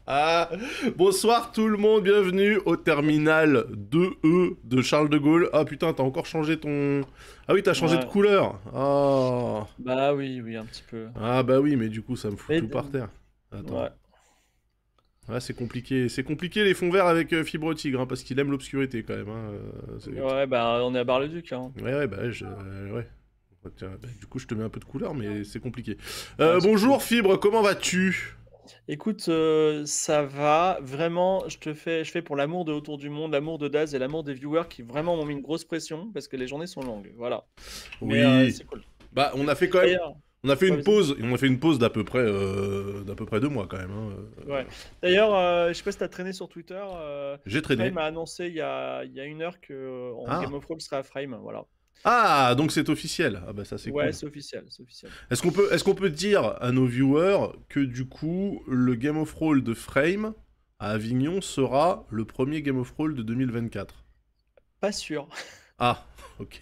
Ah, bonsoir tout le monde, bienvenue au terminal 2E de Charles de Gaulle. Ah putain, t'as encore changé ton... Ah oui, t'as changé de Ouais. couleur. Ah. Bah oui, un petit peu. Ah bah oui, mais du coup ça me fout Mais tout par terre. Attends. ouais. Ah, c'est compliqué. C'est compliqué les fonds verts avec Fibre Tigre, hein, parce qu'il aime l'obscurité quand même. Hein, Ouais, bah on est à Bar-le-Duc, hein. Ouais, bah ouais. Tiens, bah, du coup je te mets un peu de couleur, mais c'est compliqué. Ouais, Bonjour Fibre, comment vas-tu? écoute, ça va. Vraiment, je fais pour l'amour de Autour du Monde, l'amour de Daz et l'amour des viewers qui vraiment m'ont mis une grosse pression parce que les journées sont longues. Voilà. Mais Oui. c'est cool. Bah on a fait quand même... D'ailleurs, On a fait ouais, une vas-y. pause, on a fait une pause d'à peu près 2 mois quand même. Hein. Ouais. D'ailleurs, je sais pas si t'as traîné sur Twitter. J'ai Frame traîné. a annoncé il y a 1 heure que Game Ah. of Thrones sera à Frame. Voilà. Ah, donc c'est officiel. Ah bah ça c'est Ouais, cool. c'est officiel, c'est officiel. Est-ce qu'on peut dire à nos viewers que du coup le Game of Thrones de Frame à Avignon sera le premier Game of Thrones de 2024? Pas sûr. Ah, ok.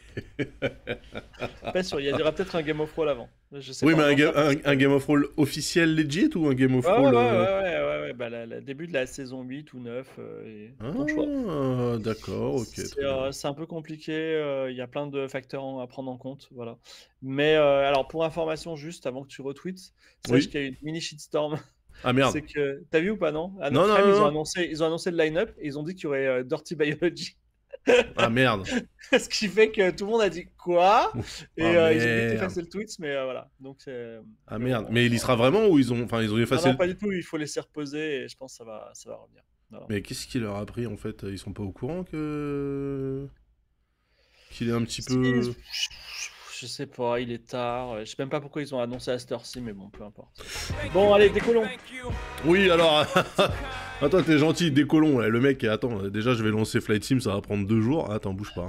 Pas sûr. Il y aura peut-être un Game of Thrones avant. Je sais Oui, pas, mais on un, en ga- sait un, rien. un Game of Thrones officiel legit ou un Game of Ouais, ouais, ouais, Thrones ouais. Bah, le début de la saison 8 ou 9, ton choix. Ah, d'accord, ok, C'est très bien. c'est un peu compliqué, il y a plein de facteurs à prendre en compte, voilà. Mais alors pour information juste avant que tu retweets, sache Oui. qu'il y a eu une mini shitstorm. Ah merde. C'est que t'as vu ou pas, non? À Non, notre non, frame, non, ils ont non. annoncé ils ont annoncé le line-up et ils ont dit qu'il y aurait, Dirty Biology. Ah merde. Ce qui fait que tout le monde a dit: «Quoi?» et Ah ils ont vite merde. effacé le tweet, mais voilà. Donc Ah mais merde. bon, Mais il y sera vraiment ou ils ont non, effacé non, le... pas du tout, il faut laisser reposer et je pense que ça va revenir. Voilà. Mais qu'est-ce qui leur a pris en fait? Ils sont pas au courant que... Qu'il est un petit Si, peu... je sais pas, il est tard. Je sais même pas pourquoi ils ont annoncé à cette heure-ci, mais bon, peu importe. Bon, allez, décollons. Oui, alors... Attends, t'es gentil, décollons. Là. Le mec, attends, déjà je vais lancer Flight Sim, ça va prendre 2 jours. Attends, bouge pas.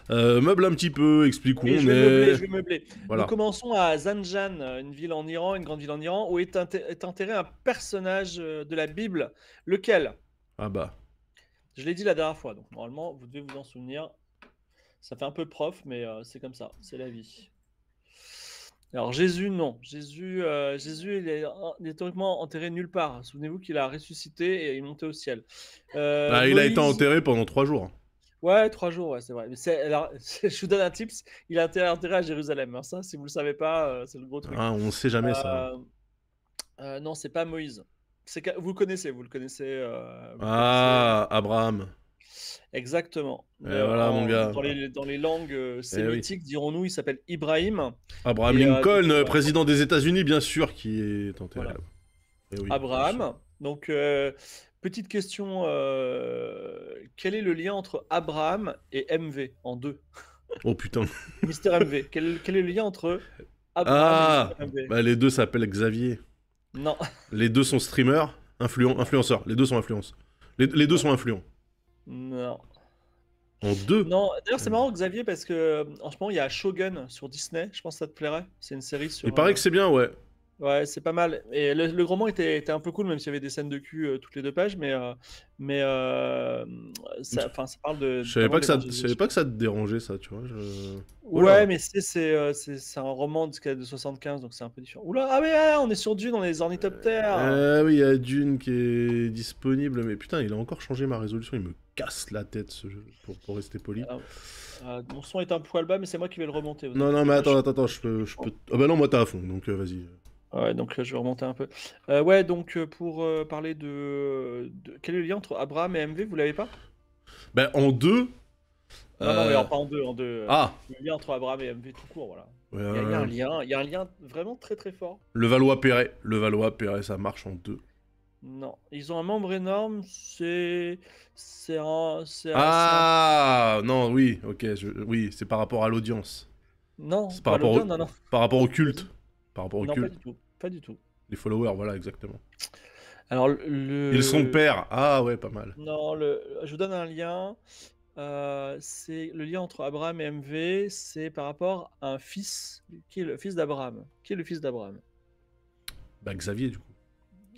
Hein. Meuble un petit peu, explique où Oui, on je vais meubler, est. je vais meubler. Nous Voilà. commençons à Zanjan, une ville en Iran, une grande ville en Iran, où est enterré un personnage de la Bible. Lequel? Ah bah. Je l'ai dit la dernière fois, donc normalement, vous devez vous en souvenir. Ça fait un peu prof, mais c'est comme ça, c'est la vie. Alors Jésus, non. Jésus, il est théoriquement enterré nulle part. Souvenez-vous qu'il a ressuscité et il est monté au ciel. Bah, il a été Moïse, enterré pendant 3 jours. ouais, 3 jours, ouais, c'est vrai. Mais alors, je vous donne un tips. Il a été enterré à Jérusalem. Hein. Ça, si vous le savez pas, c'est le gros truc. Hein, on sait jamais ça. Euh, non, c'est pas Moïse. Vous le connaissez, vous le connaissez. Ah, Abraham. Exactement. Et voilà, mon gars. Dans les langues Eh oui. sémitiques, dirons-nous, il s'appelle Ibrahim. Abraham Et Lincoln, donc, voilà. président des États-Unis, bien sûr, qui est enterré Voilà. là-bas. Eh oui, bien sûr. Abraham. Donc, petite question, quel est le lien entre Abraham et MV en deux? Oh putain. Mister MV. Quel est le lien entre Abraham et Mister Ah, MV? bah les deux s'appellent Xavier. Non, Les deux sont streamers, influenceurs. Les deux sont influenceurs. Les deux sont influents. non, En deux? non. D'ailleurs, c'est marrant, Xavier, parce que en ce moment, il y a Shogun sur Disney. Je pense que ça te plairait. C'est une série Il sur. paraît que c'est bien, ouais. Ouais, c'est pas mal. Et le roman était un peu cool, même s'il y avait des scènes de cul toutes les 2 pages, mais ça parle de Je savais notamment pas de que ça, je savais l'évangélisation. pas que ça te dérangeait, ça, tu vois. Ouais, Oula. mais c'est un roman de 75, donc c'est un peu différent. Oula, ah mais ah, on est sur Dune, on est les ornithoptères. Oui, il y a Dune qui est disponible, mais putain, il a encore changé ma résolution. Il me casse la tête, ce jeu, pour rester poli. Mon son est un poil bas, mais c'est moi qui vais le remonter. Vous Non, non, inquiétez mais pas, attends, je peux... Ah bah non, moi t'as à fond, donc vas-y. ouais, donc je vais remonter un peu. Ouais, donc pour parler quel est le lien entre Abraham et MV, vous l'avez pas? Ben, en deux... Non, non, mais euh, alors pas en deux, Ah, le lien entre Abraham et MV tout court, voilà. ouais, Il y a un lien vraiment très très fort. le Valois-Perret, ça marche en deux. Non, ils ont un membre énorme, c'est un... Ah, non, oui, ok, oui, c'est par rapport à l'audience. Non, C'est pas l'audio, non, non. par rapport au Vas-y. culte. Par rapport au Non, pas culte. du tout, pas du tout. Les followers, voilà, exactement. Alors, Ils sont de père. Ah ouais, pas mal. non, je vous donne un lien. C'est le lien entre Abraham et MV, c'est par rapport à un fils, qui est le fils d'Abraham. Qui est le fils d'Abraham? Bah, Xavier, du coup.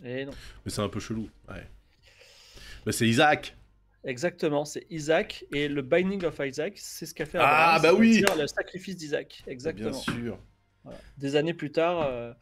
Eh non. Mais c'est un peu chelou, ouais. Bah, c'est Isaac. Exactement, c'est Isaac, et le Binding of Isaac, c'est ce qu'a fait Abraham, Ah, bah oui. c'est-à-dire le sacrifice d'Isaac. Bah, bien Exactement. sûr. Voilà. Des années plus tard,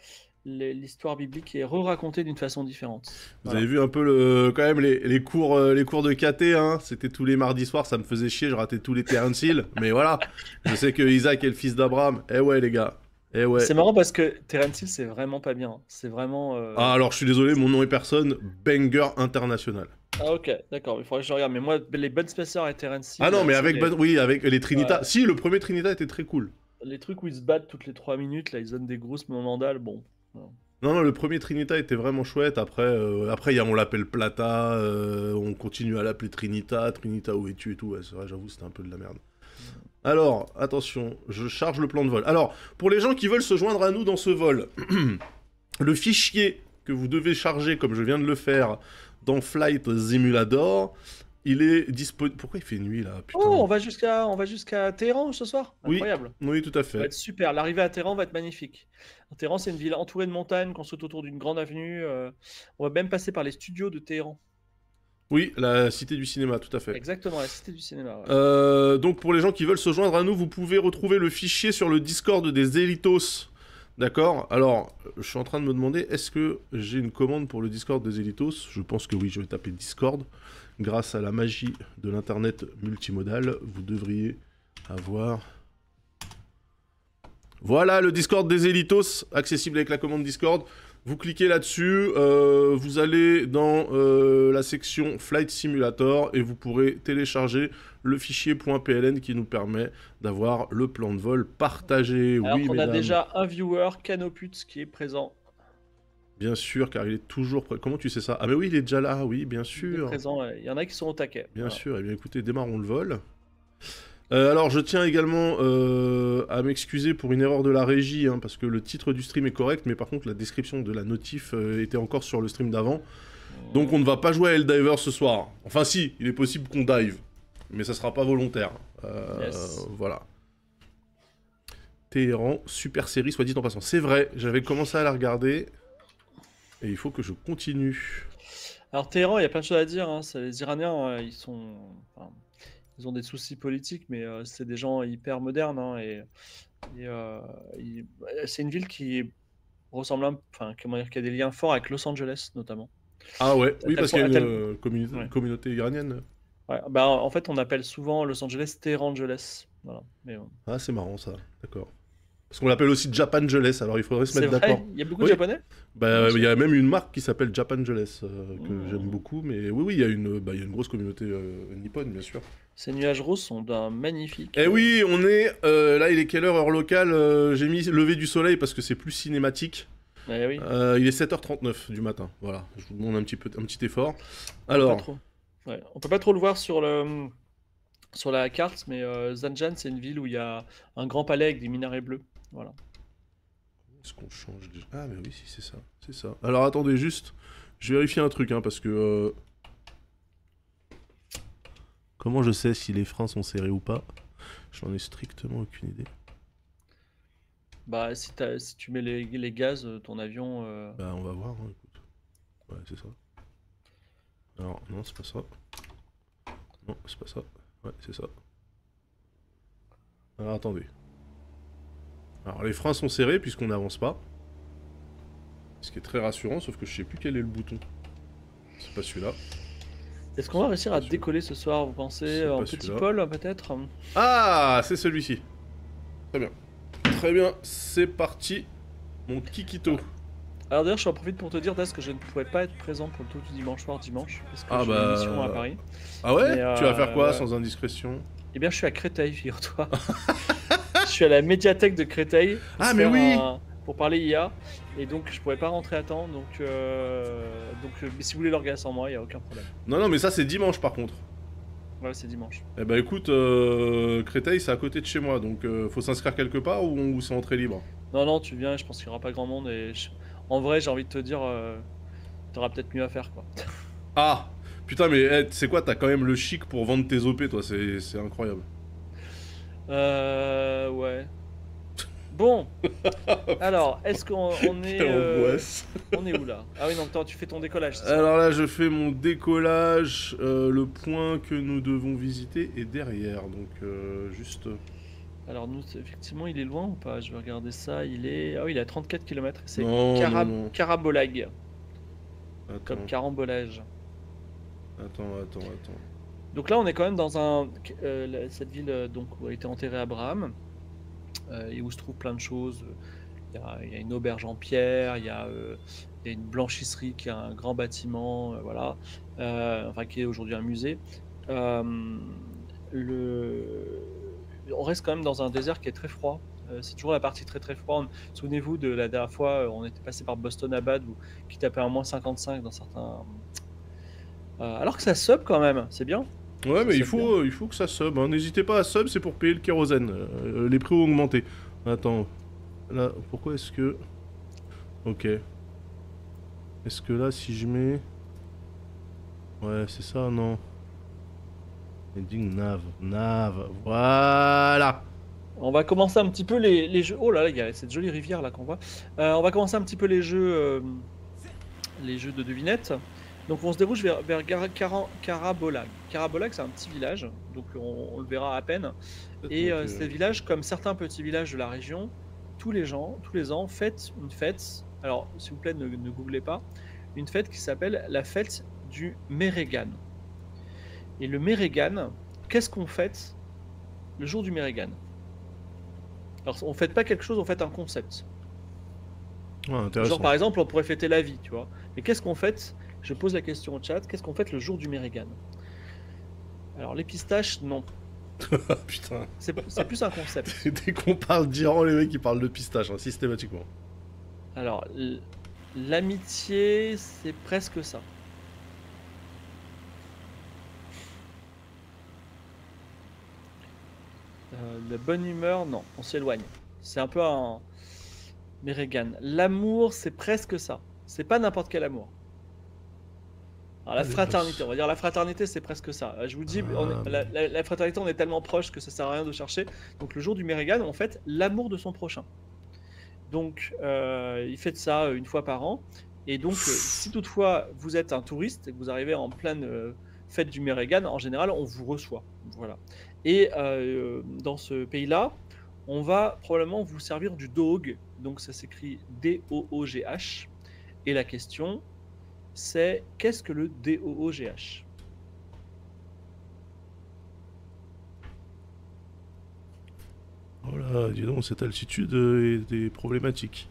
l'histoire biblique est re-racontée d'une façon différente. Vous Voilà. avez vu un peu quand même les cours de KT, hein. C'était tous les mardis soirs, ça me faisait chier, je ratais tous les Terence Hill. Mais voilà, je sais que Isaac est le fils d'Abraham. Eh ouais les gars, eh ouais. C'est marrant parce que Terence Hill, c'est vraiment pas bien. C'est vraiment. Ah alors je suis désolé, mon nom est personne, banger international. Ah ok, d'accord, il faudrait que je regarde. Mais moi, les Bud Spencer et Terence Hill, Ah non mais c'est avec oui avec les Trinitas. Ouais. Si le premier Trinita était très cool. les trucs où ils se battent toutes les 3 minutes, là, ils donnent des grosses mandales, bon. Non, non, le premier Trinita était vraiment chouette. Après on l'appelle Plata, on continue à l'appeler Trinita, Trinita où es-tu et tout. Ouais, c'est vrai, j'avoue, c'était un peu de la merde. Alors, attention, je charge le plan de vol. Alors, pour les gens qui veulent se joindre à nous dans ce vol, le fichier que vous devez charger, comme je viens de le faire, dans Flight Simulator, il est disponible... Pourquoi il fait nuit, là? Putain. Oh, on va jusqu'à Téhéran ce soir. Oui, Incroyable. oui, tout à Ça va fait. être super. L'arrivée à Téhéran va être magnifique. Téhéran, c'est une ville entourée de montagnes, construite autour d'une grande avenue. On va même passer par les studios de Téhéran. Oui, la cité du cinéma, tout à fait. Exactement, la cité du cinéma. Ouais. Donc pour les gens qui veulent se joindre à nous, vous pouvez retrouver le fichier sur le Discord des Elitos. D'accord? Alors, je suis en train de me demander, est-ce que j'ai une commande pour le Discord des Elitos? Je pense que oui, je vais taper Discord. Grâce à la magie de l'internet multimodal, vous devriez avoir... Voilà le Discord des Elitos, accessible avec la commande Discord. Vous cliquez là-dessus, vous allez dans la section Flight Simulator et vous pourrez télécharger le fichier .pln qui nous permet d'avoir le plan de vol partagé. Alors oui, qu'on a mesdames. déjà un viewer, Canoput, qui est présent. Bien sûr, car il est toujours prêt. Comment tu sais ça? Ah mais oui, il est déjà là, oui, bien Il est sûr. présent. Il y en a qui sont au taquet. Bien Voilà. sûr, et bien écoutez, démarrons le vol. Alors je tiens également à m'excuser pour une erreur de la régie, hein, parce que le titre du stream est correct, mais par contre la description de la notif était encore sur le stream d'avant. Donc on ne va pas jouer à Helldiver ce soir. Enfin si, il est possible qu'on dive, mais ça sera pas volontaire. Yes. Voilà. Téhéran, super série, soit dit en passant. C'est vrai, j'avais commencé à la regarder, et il faut que je continue. Alors Téhéran, il y a plein de choses à dire. Hein. Les Iraniens, ils ont des soucis politiques, mais c'est des gens hyper modernes. Hein, c'est une ville qui ressemble comment dire, qui a des liens forts avec Los Angeles, notamment. Ah ouais, oui, parce qu'il y a une Ouais. communauté iranienne. Ouais, bah, en fait, on appelle souvent Los Angeles Téhérangeles. Voilà. Mais, Ah, c'est marrant ça, d'accord. Parce qu'on l'appelle aussi Japangeles, alors il faudrait se c'est mettre vrai, d'accord. il y a beaucoup de Oui. Japonais? Bah, Bien il y a sûr. même une marque qui s'appelle Japangeles, que Oh. j'aime beaucoup, mais oui, oui, il y a une grosse communauté nippone, bien sûr. Ces nuages roses sont d'un magnifique. Eh oui, on est, là il est quelle heure locale? J'ai mis lever du soleil parce que c'est plus cinématique. Eh oui. Il est 7h39 du matin, voilà, je vous demande un petit effort. Pas Alors, trop. Ouais. On peut pas trop le voir sur la carte, mais Zanjan, c'est une ville où il y a un grand palais avec des minarets bleus. Voilà. est-ce qu'on change déjà? Ah mais oui, si, c'est ça, c'est ça. Alors attendez juste, je vérifie un truc, hein, parce que... Comment je sais si les freins sont serrés ou pas? J'en ai strictement aucune idée. Bah, si tu mets les gaz, ton avion. Bah on va voir, hein, écoute. Ouais, c'est ça. Alors, non, c'est pas ça. Non, c'est pas ça. Ouais, c'est ça. Alors, attendez. Alors, les freins sont serrés puisqu'on n'avance pas. Ce qui est très rassurant, sauf que je sais plus quel est le bouton. C'est pas celui-là. Est-ce qu'on va réussir à Pas celui-là. décoller ce soir, vous pensez? C'est En pas petit celui-là. Paul, peut-être? Ah, c'est celui-ci. Très bien. Très bien, c'est parti. Mon Kikito. Alors d'ailleurs, j'en profite pour te dire, Das, que je ne pourrais pas être présent pour le tour du dimanche soir, dimanche, parce que Ah j'ai bah, une mission à Paris. Ah ouais? Mais, Tu vas faire quoi ouais. sans indiscrétion? Eh bien, je suis à Créteil, figure-toi. Je suis à la médiathèque de Créteil pour Ah mais oui! pour parler IA, et donc je pourrais pas rentrer à temps, donc mais si vous voulez l'orgasme sans moi, il n'y a aucun problème. Non, non, mais ça c'est dimanche par contre. Voilà, c'est dimanche. Eh bah écoute, Créteil c'est à côté de chez moi, donc faut s'inscrire quelque part ou c'est entrée libre? Non, non, tu viens, je pense qu'il n'y aura pas grand monde, en vrai, j'ai envie de te dire, t'auras peut-être mieux à faire, quoi. Ah! Putain, mais tu sais quoi, t'as quand même le chic pour vendre tes OP, toi, c'est incroyable. Ouais. Bon, alors, est-ce qu'on est... Quelle angoisse. On est où là? Ah oui, non, attends, tu fais ton décollage, c'est ça? Alors là, je fais mon décollage, le point que nous devons visiter est derrière, donc juste... Alors nous, effectivement, il est loin ou pas? Je vais regarder ça. Il est... Ah oui, il est à 34 km. C'est Non, non, non. Carabolag, comme Attends, carambolage. attends. Donc là, on est quand même dans cette ville donc, où a été enterré Abraham, et où se trouvent plein de choses. Il y a une auberge en pierre, il y a une blanchisserie qui a un grand bâtiment, voilà, enfin qui est aujourd'hui un musée. Euh, on reste quand même dans un désert qui est très froid. C'est toujours la partie très très froide. Souvenez-vous de la dernière fois, on était passé par Boston Abad qui tapait à moins 55 dans certains. Alors que ça sub quand même, c'est bien. Ouais, Ça mais sub bien. il faut que ça sub. Hein. N'hésitez pas à sub, c'est pour payer le kérosène. Les prix ont augmenté. Attends, là, pourquoi est-ce que... Ok. Est-ce que là, si je mets... Ouais, c'est ça, non. Ending nav, voilà. On va commencer un petit peu les jeux. Oh là là, il y a cette jolie rivière là qu'on voit. On va commencer un petit peu les jeux de devinettes. Donc on se déroule vers Carabolag. Carabolag, c'est un petit village, donc on le verra à peine. Et Donc, ces villages, comme certains petits villages de la région, tous les ans, fêtent une fête. Alors, s'il vous plaît, ne googlez pas. Une fête qui s'appelle la fête du Mérégan. Et le Mérégan, qu'est-ce qu'on fête le jour du Mérégan? Alors, on fête pas quelque chose, on fête un concept. ouais, intéressant. Genre, par exemple, on pourrait fêter la vie, tu vois. Mais qu'est-ce qu'on fête? Je pose la question au chat. Qu'est-ce qu'on fête le jour du Mérégan? Alors, les pistaches, non. Ah, putain. C'est plus un concept. Dès qu'on parle d'Iran, les mecs, ils parlent de pistache, hein, systématiquement. Alors, l'amitié, c'est presque ça. La bonne humeur, non, on s'éloigne. C'est un peu un Mérégan. L'amour, c'est presque ça. C'est pas n'importe quel amour. Alors, la Allez, fraternité, passe. on va dire la fraternité, c'est presque ça. Je vous dis, Ah, bon. la fraternité, on est tellement proche que ça sert à rien de chercher. Donc, le jour du Mérégan, on fête l'amour de son prochain. Donc, il fête ça une fois par an. Et donc, si toutefois vous êtes un touriste et que vous arrivez en pleine fête du Mérégan, en général, on vous reçoit. Voilà. Et dans ce pays-là, on va probablement vous servir du doog. Donc, ça s'écrit D-O-O-G-H. Et la question, c'est qu'est-ce que le D-O-O-G-H? Oh là, dis donc, cette altitude est problématique.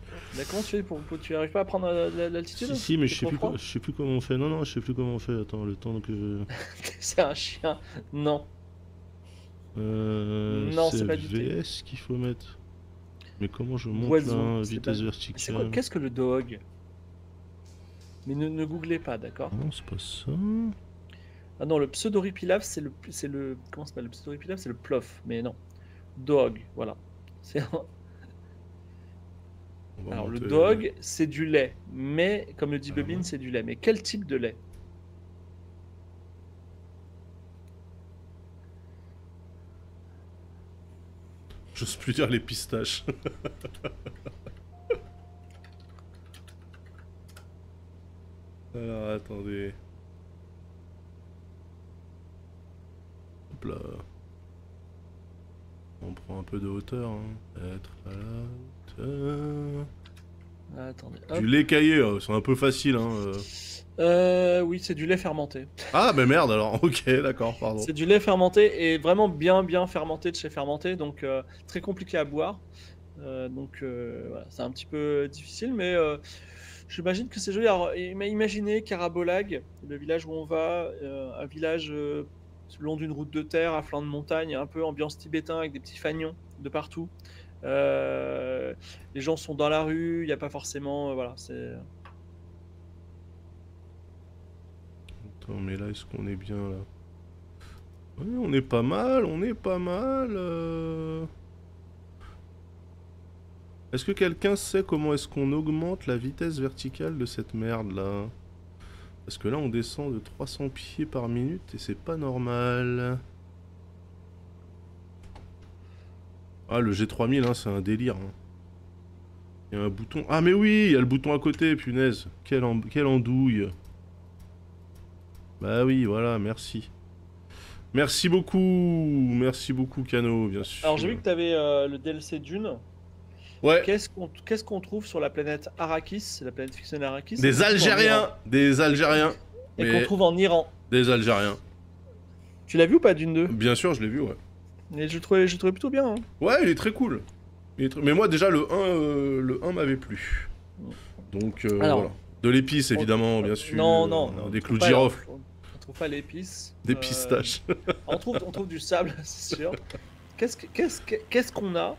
Comment tu fais tu n'arrives pas à prendre l'altitude? Si, mais C'est trop froid? je sais plus comment on fait. Non, non, je sais plus comment on fait. Attends, le temps que... C'est un chien. Non. Non, c'est c'est pas du thé. VS qu'il faut mettre. Mais comment je monte là, Oiseau. vitesse C'est quoi? verticale? Qu'est-ce que le dog? Mais ne googlez pas, d'accord? Non, c'est pas ça. Ah non, le pseudoripilave, comment ça s'appelle? Le pseudoripilave, c'est le plof. Mais non. Dog, voilà. C'est On va Alors, le monter... dog, c'est du lait. Mais, comme le dit Ah, Bobine, ouais. c'est du lait. Mais quel type de lait? J'ose plus dire les pistaches. Alors, attendez. Hop là. On prend un peu de hauteur. Hein. Être à la hauteur. Attendez, Du hop. lait caillé, c'est un peu facile. Hein. Oui, c'est du lait fermenté. Ah, mais merde alors. Ok, d'accord, pardon. C'est du lait fermenté et vraiment bien fermenté de chez fermenté, donc très compliqué à boire. Voilà, c'est un petit peu difficile, mais j'imagine que c'est joli. Alors, imaginez Carabolag, le village où on va, un village le long d'une route de terre, à flanc de montagne, un peu ambiance tibétain avec des petits fanions de partout. Les gens sont dans la rue, il n'y a pas forcément. Voilà, c'est. Attends, mais là, est-ce qu'on est bien là? Ouais, on est pas mal, on est pas mal. Est-ce que quelqu'un sait comment est-ce qu'on augmente la vitesse verticale de cette merde là? Parce que là, on descend de 300 pieds par minute et c'est pas normal. Ah, le G3000, hein, c'est un délire. Hein. Il y a un bouton. Ah, mais oui, il y a le bouton à côté, punaise. Quelle andouille. Bah oui, voilà, merci. Merci beaucoup Kano, bien Alors j'ai sûr. vu que tu avais le DLC Dune. Ouais, Qu'est-ce qu'on trouve sur la planète Arrakis, la planète fictionnelle Arrakis, et des qu'on trouve en Iran? Algériens, Et qu'on mais trouve en Iran. des Algériens. Tu l'as vu ou pas Dune 2? Bien sûr, je l'ai vu, ouais. Et je trouvais plutôt bien, hein. Ouais, il est très cool. Mais moi déjà le 1 m'avait plu. Donc voilà. Alors, De l'épice on- évidemment, bien sûr. non, non, non, on Des trouve clous de pas, girofle, on trouve pas l'épice. des pistaches. On trouve du sable, c'est sûr. Qu'est-ce qu'on a?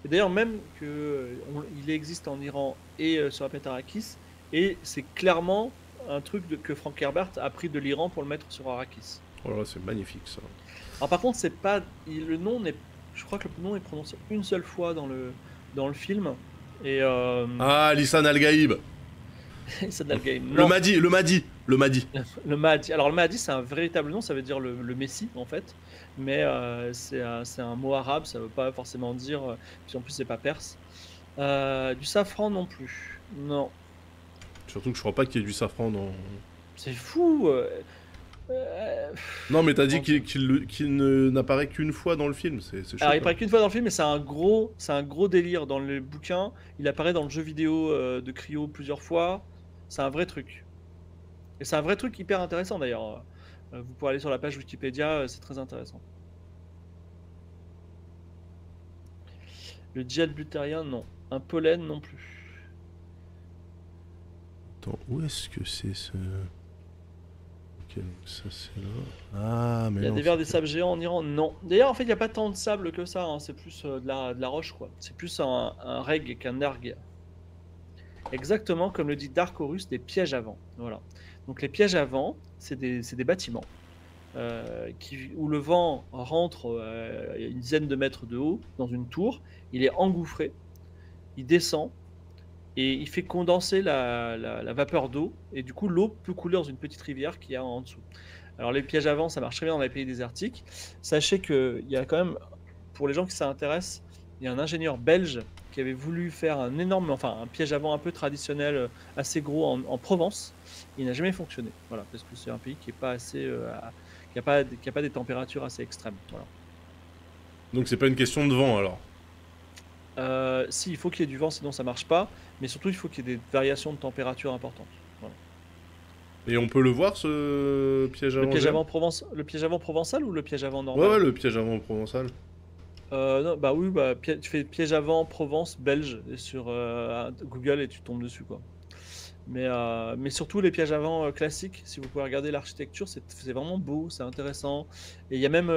Et d'ailleurs, même il existe en Iran et sur la planète Arrakis, et c'est clairement un truc que Frank Herbert a pris de l'Iran pour le mettre sur Arrakis. Oh là là, c'est magnifique ça. Alors par contre, c'est pas le nom n'est, je crois que le nom est prononcé une seule fois dans le film, et Ah, Lisan Al-Gaïb. c'est dans le game. Le Non, Mahdi, le Mahdi, le Mahdi. le Mahdi. Alors le Mahdi, c'est un véritable nom, ça veut dire le Messie en fait, mais c'est un mot arabe, ça veut pas forcément dire. Puis en plus, c'est pas perse. Du safran non plus. Non, Surtout que je crois pas qu'il y ait du safran dans... c'est fou. Euh, Non, mais t'as dit comment dire. qu'il n'apparaît qu'une fois dans le film, c'est chaud Alors il quand même. paraît qu'une fois dans le film, mais c'est un gros délire dans le bouquin. Il apparaît dans le jeu vidéo de Cryo plusieurs fois. C'est un vrai truc. Et c'est un vrai truc hyper intéressant d'ailleurs. Vous pouvez aller sur la page Wikipédia, c'est très intéressant. Le djihad butérien, non. Un pollen, non plus. Attends, où est-ce que c'est ce... Ok, donc ça c'est là. Ah, mais Il y a non, des vers des sables géants en Iran, non. D'ailleurs, en fait, il n'y a pas tant de sable que ça, hein. C'est plus de la roche, quoi. C'est plus un reg qu'un erg. Exactement comme le dit Dark Horus, des pièges à vent. Voilà. Donc les pièges à vent, c'est des bâtiments où le vent rentre à une dizaine de mètres de haut dans une tour. Il est engouffré, il descend et il fait condenser la vapeur d'eau. Et du coup, l'eau peut couler dans une petite rivière qui y a en dessous. Alors les pièges à vent, ça marche très bien dans les pays désertiques. Sachez qu'il y a quand même, pour les gens qui s'intéressent, il y a un ingénieur belge qui avait voulu faire un piège à vent un peu traditionnel, assez gros en Provence. Il n'a jamais fonctionné, voilà, parce que c'est un pays qui est pas assez, qui a pas des températures assez extrêmes. Voilà. donc c'est pas une question de vent alors. Si, il faut qu'il y ait du vent, sinon ça marche pas. Mais surtout, il faut qu'il y ait des variations de température importantes. Voilà. Et on peut le voir ce piège à Le vent piège à géant? vent le piège à vent provençal ou le piège à vent Ouais, ouais, normal? le piège à vent provençal. Non, bah oui, bah, tu fais piège à vent Provence belge sur Google et tu tombes dessus, quoi. Mais surtout les pièges à vent classiques, si vous pouvez regarder l'architecture, c'est vraiment beau, c'est intéressant. Et il y a même,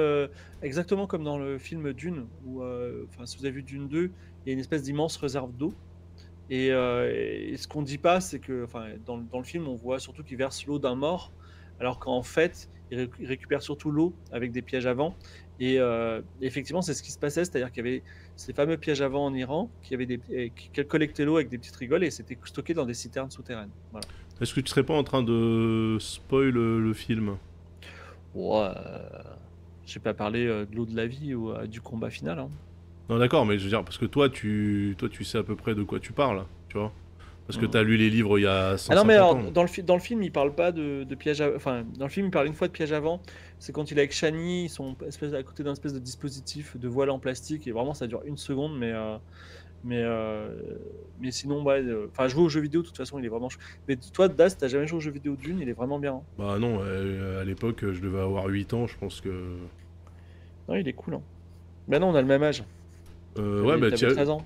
exactement comme dans le film Dune, où, enfin, si vous avez vu Dune 2, il y a une espèce d'immense réserve d'eau. Et ce qu'on dit pas, c'est que, enfin, dans le film, on voit surtout qu'ils versent l'eau d'un mort, alors qu'en fait, ils récupèrent surtout l'eau avec des pièges à vent. Et effectivement, c'est ce qui se passait, c'est-à-dire qu'il y avait ces fameux pièges à vent en Iran qui collectaient l'eau avec des petites rigoles et c'était stocké dans des citernes souterraines. Voilà. Est-ce que tu serais pas en train de spoil le film? Ouais, j'ai pas parlé de l'eau de la vie ou du combat final, hein. Non, d'accord, mais je veux dire, parce que toi, tu sais à peu près de quoi tu parles, tu vois? Parce que t'as Mm. lu les livres il y a Ah non, mais 150 alors, ans. dans le film, il parle pas de piège à... Enfin, dans le film, il parle une fois de piège à vent. C'est quand il est avec Shani, ils sont à côté d'un espèce de dispositif de voile en plastique. Et vraiment, ça dure une seconde. Mais, euh, mais sinon, ouais. Enfin, jouer aux jeux vidéo, de toute façon, il est vraiment... Mais toi, Das, t'as jamais joué aux jeux vidéo Dune, il est vraiment bien, hein. Bah non, à l'époque, je devais avoir 8 ans, je pense que... Non, il est cool, hein. Ben non, on a le même âge. Ouais, bah T'avais tiens... 13 ans.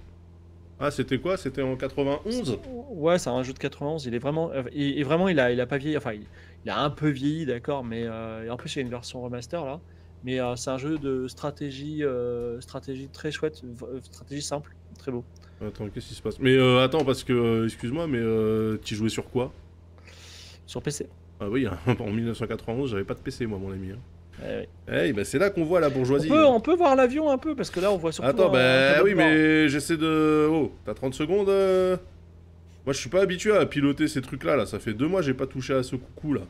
Ah, c'était quoi? C'était en 91? Ouais, c'est un jeu de 91. Il est vraiment... Et vraiment, il a pas vieilli. Enfin, il a un peu vieilli, d'accord. Mais et en plus, il y a une version remaster, là. Mais c'est un jeu de stratégie très chouette, stratégie simple, très beau. Attends, qu'est-ce qui se passe? Mais attends, parce que, excuse-moi, mais tu jouais sur quoi? Sur PC. Ah oui, en 1991, j'avais pas de PC, moi, mon ami, hein. Ouais, ouais. Eh, bah c'est là qu'on voit la On bourgeoisie, peut, hein. on peut voir l'avion un peu, parce que là, on voit surtout Attends, un bah tableau de oui, bord. mais j'essaie de... Oh, t'as 30 secondes Moi, je suis pas habitué à piloter ces trucs-là, là. Ça fait 2 mois que j'ai pas touché à ce coucou, là.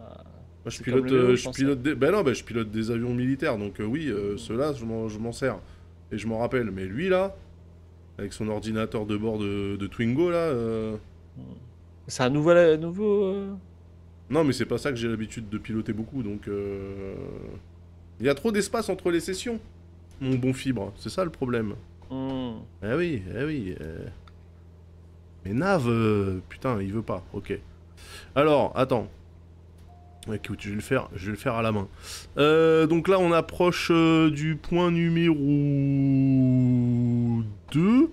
Ah, Moi, c'est comme le vélo, je pense, ça. Ben non, ben, je pilote des avions militaires, donc oui, ceux-là, je m'en sers. Et je m'en rappelle. Mais lui, là, avec son ordinateur de bord de Twingo, là... C'est un nouveau. Non, mais c'est pas ça que j'ai l'habitude de piloter beaucoup, donc... Il y a trop d'espace entre les sessions, mon bon Fibre. C'est ça le problème. Hmm. Eh oui, eh oui. Mais Nav, putain, il veut pas. Ok. Alors, attends. Écoute, je vais le faire à la main. Donc là, on approche du point numéro 2,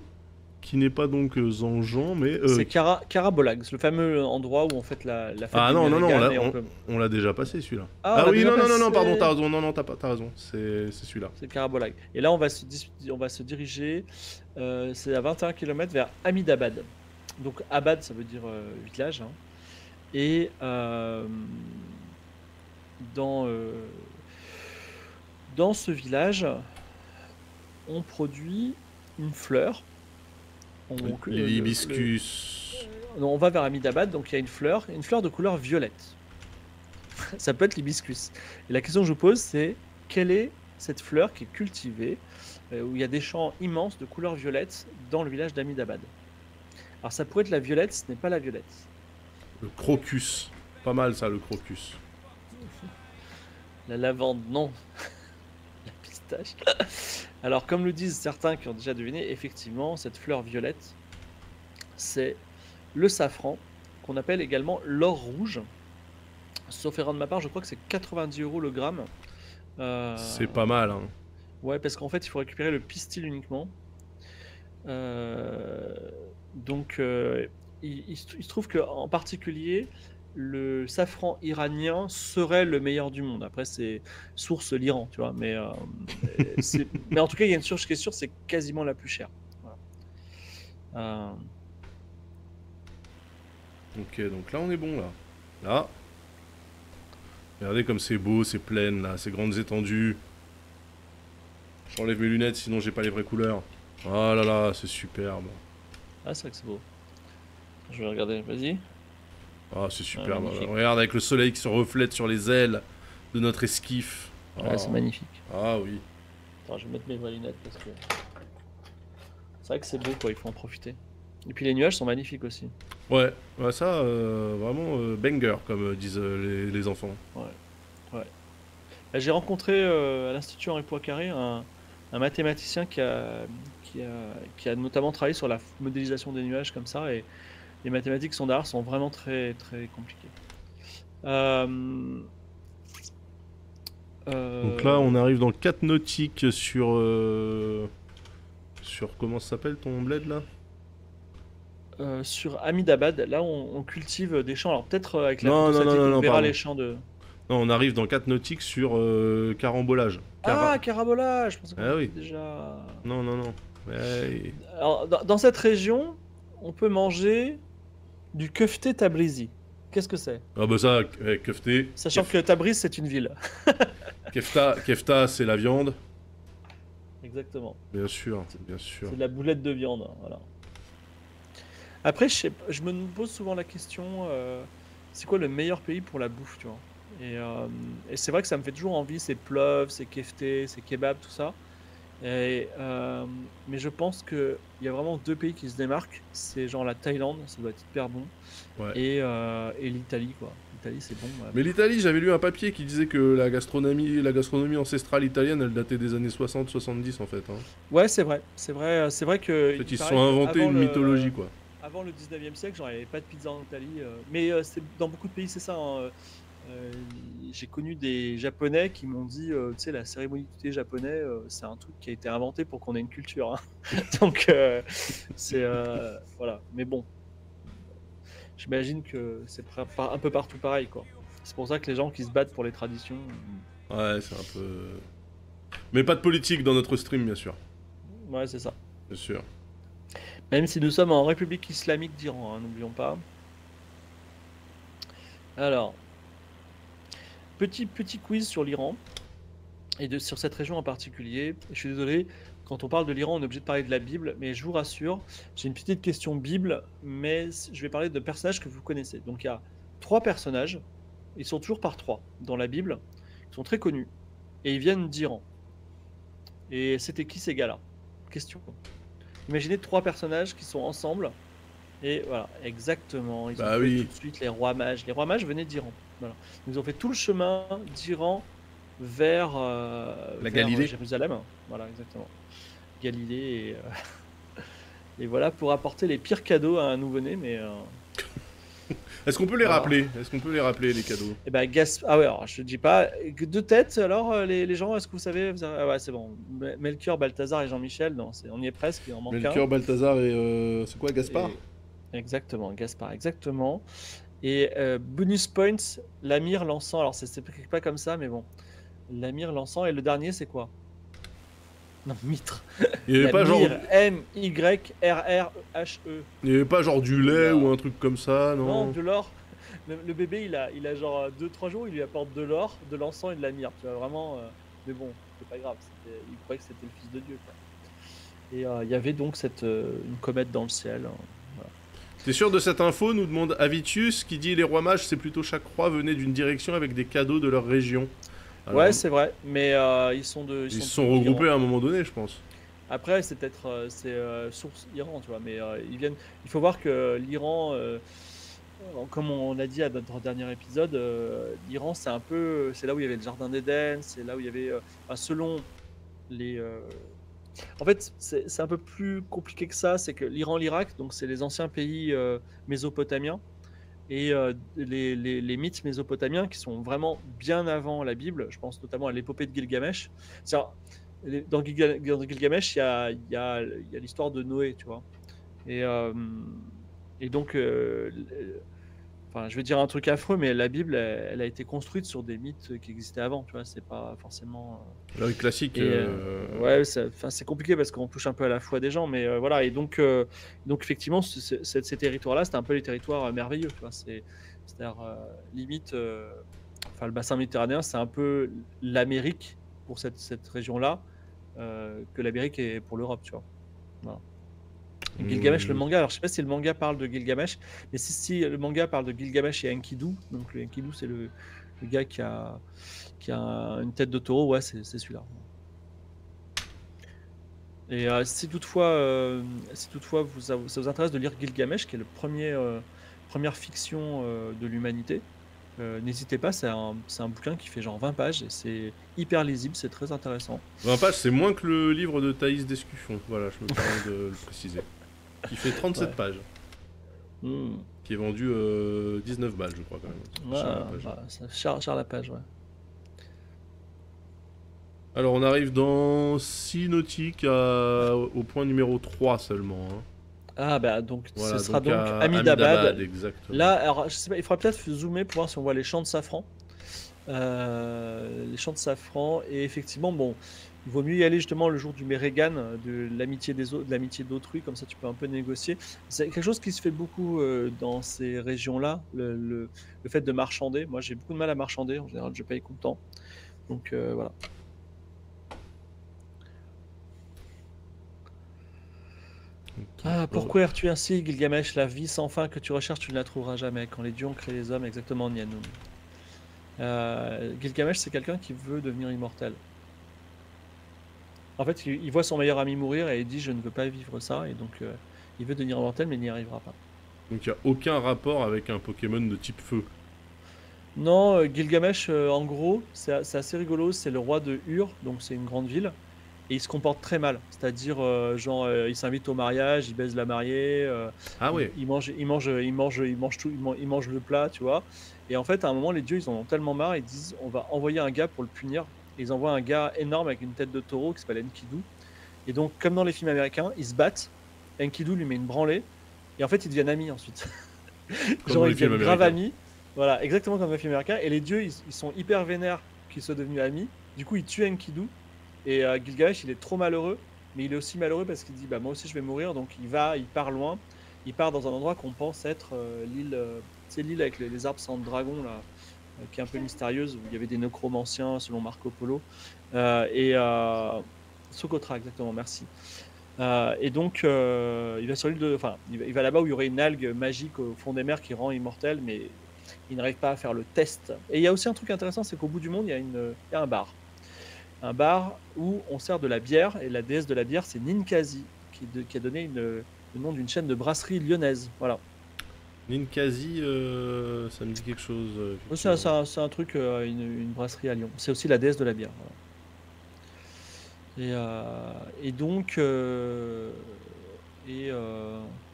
qui n'est pas donc Zanjan, mais... C'est Carabolag, c'est le fameux endroit où on fait la fête Ah des non, non, non, Mériganes et on peut... on l'a déjà passé celui-là. Ah, on Ah l'a oui, déjà non, non, non, non, passé. pardon, t'as raison, non, non, t'as raison, c'est celui-là. C'est Carabolag. Et là, on va se diriger, c'est à 21 km vers Ahmedabad. Donc Abad, ça veut dire village. Hein. Et dans, dans ce village, on produit une fleur. L'hibiscus. On va vers Ahmedabad, donc il y a une fleur de couleur violette. Ça peut être l'hibiscus. Et la question que je vous pose, c'est quelle est cette fleur qui est cultivée, où il y a des champs immenses de couleur violette dans le village d'Ahmedabad. Alors ça pourrait être la violette, ce n'est pas la violette. Le crocus. Pas mal ça, le crocus. La lavande, non. La pistache. Alors comme le disent certains qui ont déjà deviné, effectivement, cette fleur violette, c'est le safran, qu'on appelle également l'or rouge. Sauf erreur de ma part, je crois que c'est 90 € le gramme. C'est pas mal, hein. Ouais, parce qu'en fait, il faut récupérer le pistil uniquement. Donc, il se trouve qu'en particulier, le safran iranien serait le meilleur du monde. Après, c'est source l'Iran, tu vois. Mais en tout cas, il y a une source qui est sûre, c'est quasiment la plus chère. Voilà. Ok, donc là, on est bon, là. Là. Regardez comme c'est beau, ces plaines, là, ces grandes étendues. J'enlève mes lunettes, sinon j'ai pas les vraies couleurs. Oh là là, c'est superbe. Ah, c'est vrai que c'est beau. Je vais regarder, vas-y. Ah, c'est superbe. Magnifique. Regarde avec le soleil qui se reflète sur les ailes de notre esquif. Ouais, c'est magnifique. Ah oui. Attends, je vais mettre mes vraies lunettes parce que... C'est vrai que c'est beau, quoi, il faut en profiter. Et puis les nuages sont magnifiques aussi. Ouais, ouais ça, vraiment banger, comme disent les enfants. Ouais. Là, j'ai rencontré à l'Institut Henri Poincaré un mathématicien qui a notamment travaillé sur la modélisation des nuages comme ça, et les mathématiques standards sont vraiment très très compliquées. Donc là, on arrive dans 4 nautiques sur... sur comment ça s'appelle ton bled là? Sur Ahmedabad, là on cultive des champs. Alors peut-être avec la Non, photo non, non, satellite, non, on non, verra pardon. les champs de... Non, on arrive dans 4 nautiques sur carambolage. Ah, Carabola, je pensais qu'on Ah oui. était déjà... Non, non, non. Ouais. Alors, dans cette région, on peut manger du kefté tabrizi. Qu'est-ce que c'est? Ah bah ça, kefté. Sachant que Tabriz, c'est une ville. Kefta, c'est la viande. Exactement. Bien sûr, bien sûr. C'est de la boulette de viande. Voilà. Après, je me pose souvent la question, c'est quoi le meilleur pays pour la bouffe, tu vois? Et c'est vrai que ça me fait toujours envie, ces plov, ces keftés, ces kebabs, tout ça. Mais je pense qu'il y a vraiment deux pays qui se démarquent. C'est genre la Thaïlande, ça doit être hyper bon. Ouais. Et l'Italie, quoi. L'Italie, c'est bon. Ouais. Mais l'Italie, j'avais lu un papier qui disait que la gastronomie ancestrale italienne, elle datait des années 60-70 en fait. Hein. Ouais, c'est vrai. C'est vrai que. En fait, il ils se paraît sont inventés qu'avant une mythologie quoi. Avant le 19e siècle, genre, il n'y avait pas de pizza en Italie. Mais dans beaucoup de pays, c'est ça. Hein. J'ai connu des Japonais qui m'ont dit, tu sais, la cérémonie du thé japonais, c'est un truc qui a été inventé pour qu'on ait une culture. Hein. Donc, c'est... voilà. Mais bon, j'imagine que c'est un peu partout pareil, quoi. C'est pour ça que les gens qui se battent pour les traditions... Ouais, c'est un peu... Mais pas de politique dans notre stream, bien sûr. Ouais, c'est ça. Bien sûr. Même si nous sommes en République islamique d'Iran, hein, n'oublions pas. Alors... Petit quiz sur l'Iran et sur cette région en particulier. Je suis désolé, quand on parle de l'Iran, on est obligé de parler de la Bible, mais je vous rassure, j'ai une petite question Bible, mais je vais parler de personnages que vous connaissez. Donc il y a 3 personnages, ils sont toujours par 3 dans la Bible, ils sont très connus, et ils viennent d'Iran. Et c'était qui ces gars-là? Question. Imaginez 3 personnages qui sont ensemble, et voilà, exactement, ils ont fait tout de suite les rois mages. Les rois mages venaient d'Iran. Voilà. Ils ont fait tout le chemin d'Iran vers, La vers Galilée. Jérusalem. Voilà, exactement. Galilée et voilà pour apporter les pires cadeaux à un nouveau-né, mais Est-ce qu'on peut les voilà. rappeler? Est-ce qu'on peut les rappeler, les cadeaux? Et ben ah ouais, alors je te dis pas de tête. Alors les gens, est-ce que vous savez? Ah ouais, c'est bon. Melchior, Balthazar et Jean-Michel. Non, on y est presque. Il en manque un. Melchior, Balthazar et... c'est quoi, Gaspard? Et exactement, Gaspard, exactement. Et bonus points, l'Amir l'encens. Alors c'est pas comme ça, mais bon. L'Amir l'encens et le dernier, c'est quoi? Non, Mitre. Il y avait La pas genre... Mire, M-Y-R-R-H-E. Il y avait pas genre du lait ou un truc comme ça, Non, non? de l'or. Le bébé, il a genre 2-3 jours, il lui apporte de l'or, de l'encens et de la myrrhe. Tu vois, vraiment. Mais bon, c'est pas grave. Il croyait que c'était le fils de Dieu, quoi. Et il y avait donc une comète dans le ciel. Voilà. T'es sûr de cette info? Nous demande Avitius, qui dit les rois mages, c'est plutôt chaque roi venait d'une direction avec des cadeaux de leur région. Alors, Ouais, c'est vrai, mais ils sont ils se de sont pays regroupés à d'Iran. un moment donné, je pense. Après, c'est peut-être source Iran, tu vois, mais ils viennent. Il faut voir que l'Iran, comme on l'a dit à notre dernier épisode, l'Iran, c'est là où il y avait le jardin d'Éden, c'est là où il y avait, enfin, selon les. En fait, c'est un peu plus compliqué que ça. C'est que l'Iran, l'Irak, donc c'est les anciens pays mésopotamiens et les mythes mésopotamiens qui sont vraiment bien avant la Bible. Je pense notamment à l'épopée de Gilgamesh. C'est-à-dire, dans Gilgamesh, il y a l'histoire de Noé, tu vois. Et, euh, et donc, enfin, je vais dire un truc affreux, mais la Bible, elle a été construite sur des mythes qui existaient avant, tu vois. C'est pas forcément. Le classique. Ouais, c'est compliqué parce qu'on touche un peu à la foi des gens, mais voilà. Et donc effectivement, ces territoires-là, c'était un peu les territoires merveilleux, tu vois. C'est-à-dire limite, enfin, le bassin méditerranéen, c'est un peu l'Amérique pour cette région-là, que l'Amérique est pour l'Europe, tu vois. Voilà. Gilgamesh, le manga, alors je sais pas si le manga parle de Gilgamesh, mais si le manga parle de Gilgamesh et Enkidu, donc le Enkidu, c'est le gars qui a une tête de taureau, ouais, c'est celui-là. Et si toutefois ça vous intéresse de lire Gilgamesh, qui est première fiction de l'humanité, n'hésitez pas, c'est un bouquin qui fait genre 20 pages et c'est hyper lisible, c'est très intéressant. 20 pages, c'est moins que le livre de Thaïs Descuffion. Voilà, je me permets de le préciser. Qui fait 37 Ouais. pages. Qui est vendu 19 balles, je crois, quand même. C'est cher la page, ouais. Alors, on arrive dans 6 nautiques au point numéro 3 seulement. Hein. Ah bah donc Voilà, ce sera donc à Ahmedabad. exactement. Là, alors je sais pas, il faudra peut-être zoomer pour voir si on voit les champs de safran. Les champs de safran et effectivement bon, il vaut mieux y aller justement le jour du Mérégan, de l'amitié de l'amitié d'autrui, comme ça tu peux un peu négocier. C'est quelque chose qui se fait beaucoup dans ces régions-là, le fait de marchander. Moi j'ai beaucoup de mal à marchander, en général je paye content. Donc voilà. Ah, pourquoi es-tu ainsi, Gilgamesh? La vie sans fin que tu recherches, tu ne la trouveras jamais. Quand les dieux ont créé les hommes, exactement, Nianoum. Gilgamesh, c'est quelqu'un qui veut devenir immortel. En fait, il voit son meilleur ami mourir et il dit je ne veux pas vivre ça. Et donc, il veut devenir immortel, mais il n'y arrivera pas. Donc, il n'y a aucun rapport avec un Pokémon de type feu. Non, Gilgamesh, en gros, c'est assez rigolo. C'est le roi de Ur, donc c'est une grande ville. Et il se comporte très mal. C'est-à-dire, il s'invite au mariage, il baise la mariée, Ah ouais. il mange tout, il mange le plat, tu vois. Et en fait, à un moment, les dieux, ils en ont tellement marre, ils disent, on va envoyer un gars pour le punir. Et ils envoient un gars énorme avec une tête de taureau qui s'appelle Enkidu. Et donc, comme dans les films américains, ils se battent. Enkidu lui met une branlée. Et en fait, ils deviennent amis ensuite. Genre, ils deviennent grave amis. Voilà, exactement comme dans les films américains. Et les dieux, ils sont hyper vénères qu'ils soient devenus amis. Du coup, ils tuent Enkidu. Et Gilgamesh, il est trop malheureux, mais il est aussi malheureux parce qu'il dit bah moi aussi je vais mourir, donc il part loin, il part dans un endroit qu'on pense être l'île, c'est l'île avec les arbres sans dragon là, qui est un peu mystérieuse où il y avait des nécromanciens selon Marco Polo et Socotra exactement, merci. Et donc il va sur l'île il va là-bas où il y aurait une algue magique au fond des mers qui rend immortel, mais il n'arrive pas à faire le test. Et il y a aussi un truc intéressant, c'est qu'au bout du monde il y a un bar. Un bar où on sert de la bière, et la déesse de la bière, c'est Ninkasi, qui a donné le nom d'une chaîne de brasserie lyonnaise. Voilà. Ninkasi, ça me dit quelque chose. Ouais, Effectivement. c'est un truc, une brasserie à Lyon. C'est aussi la déesse de la bière. Voilà. Et donc,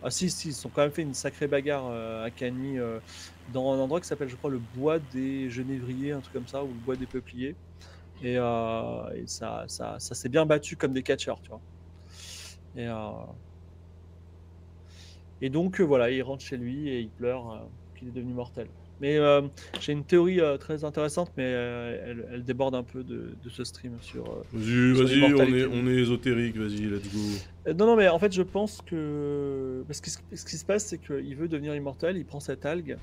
ah si, si, ils ont quand même fait une sacrée bagarre à Cagny, dans un endroit qui s'appelle, je crois, le bois des Genévriers, un truc comme ça, ou le bois des Peupliers. Et ça s'est bien battu comme des catcheurs, tu vois. Et, euh, et donc, voilà, il rentre chez lui et il pleure qu'il est devenu mortel. Mais j'ai une théorie très intéressante, mais elle déborde un peu de ce stream Vas-y, sur vas-y, l'immortalité. on est ésotérique, vas-y, let's go. Non, non, mais en fait, je pense que. Parce que ce qui se passe, c'est qu'il veut devenir immortel, il prend cette algue,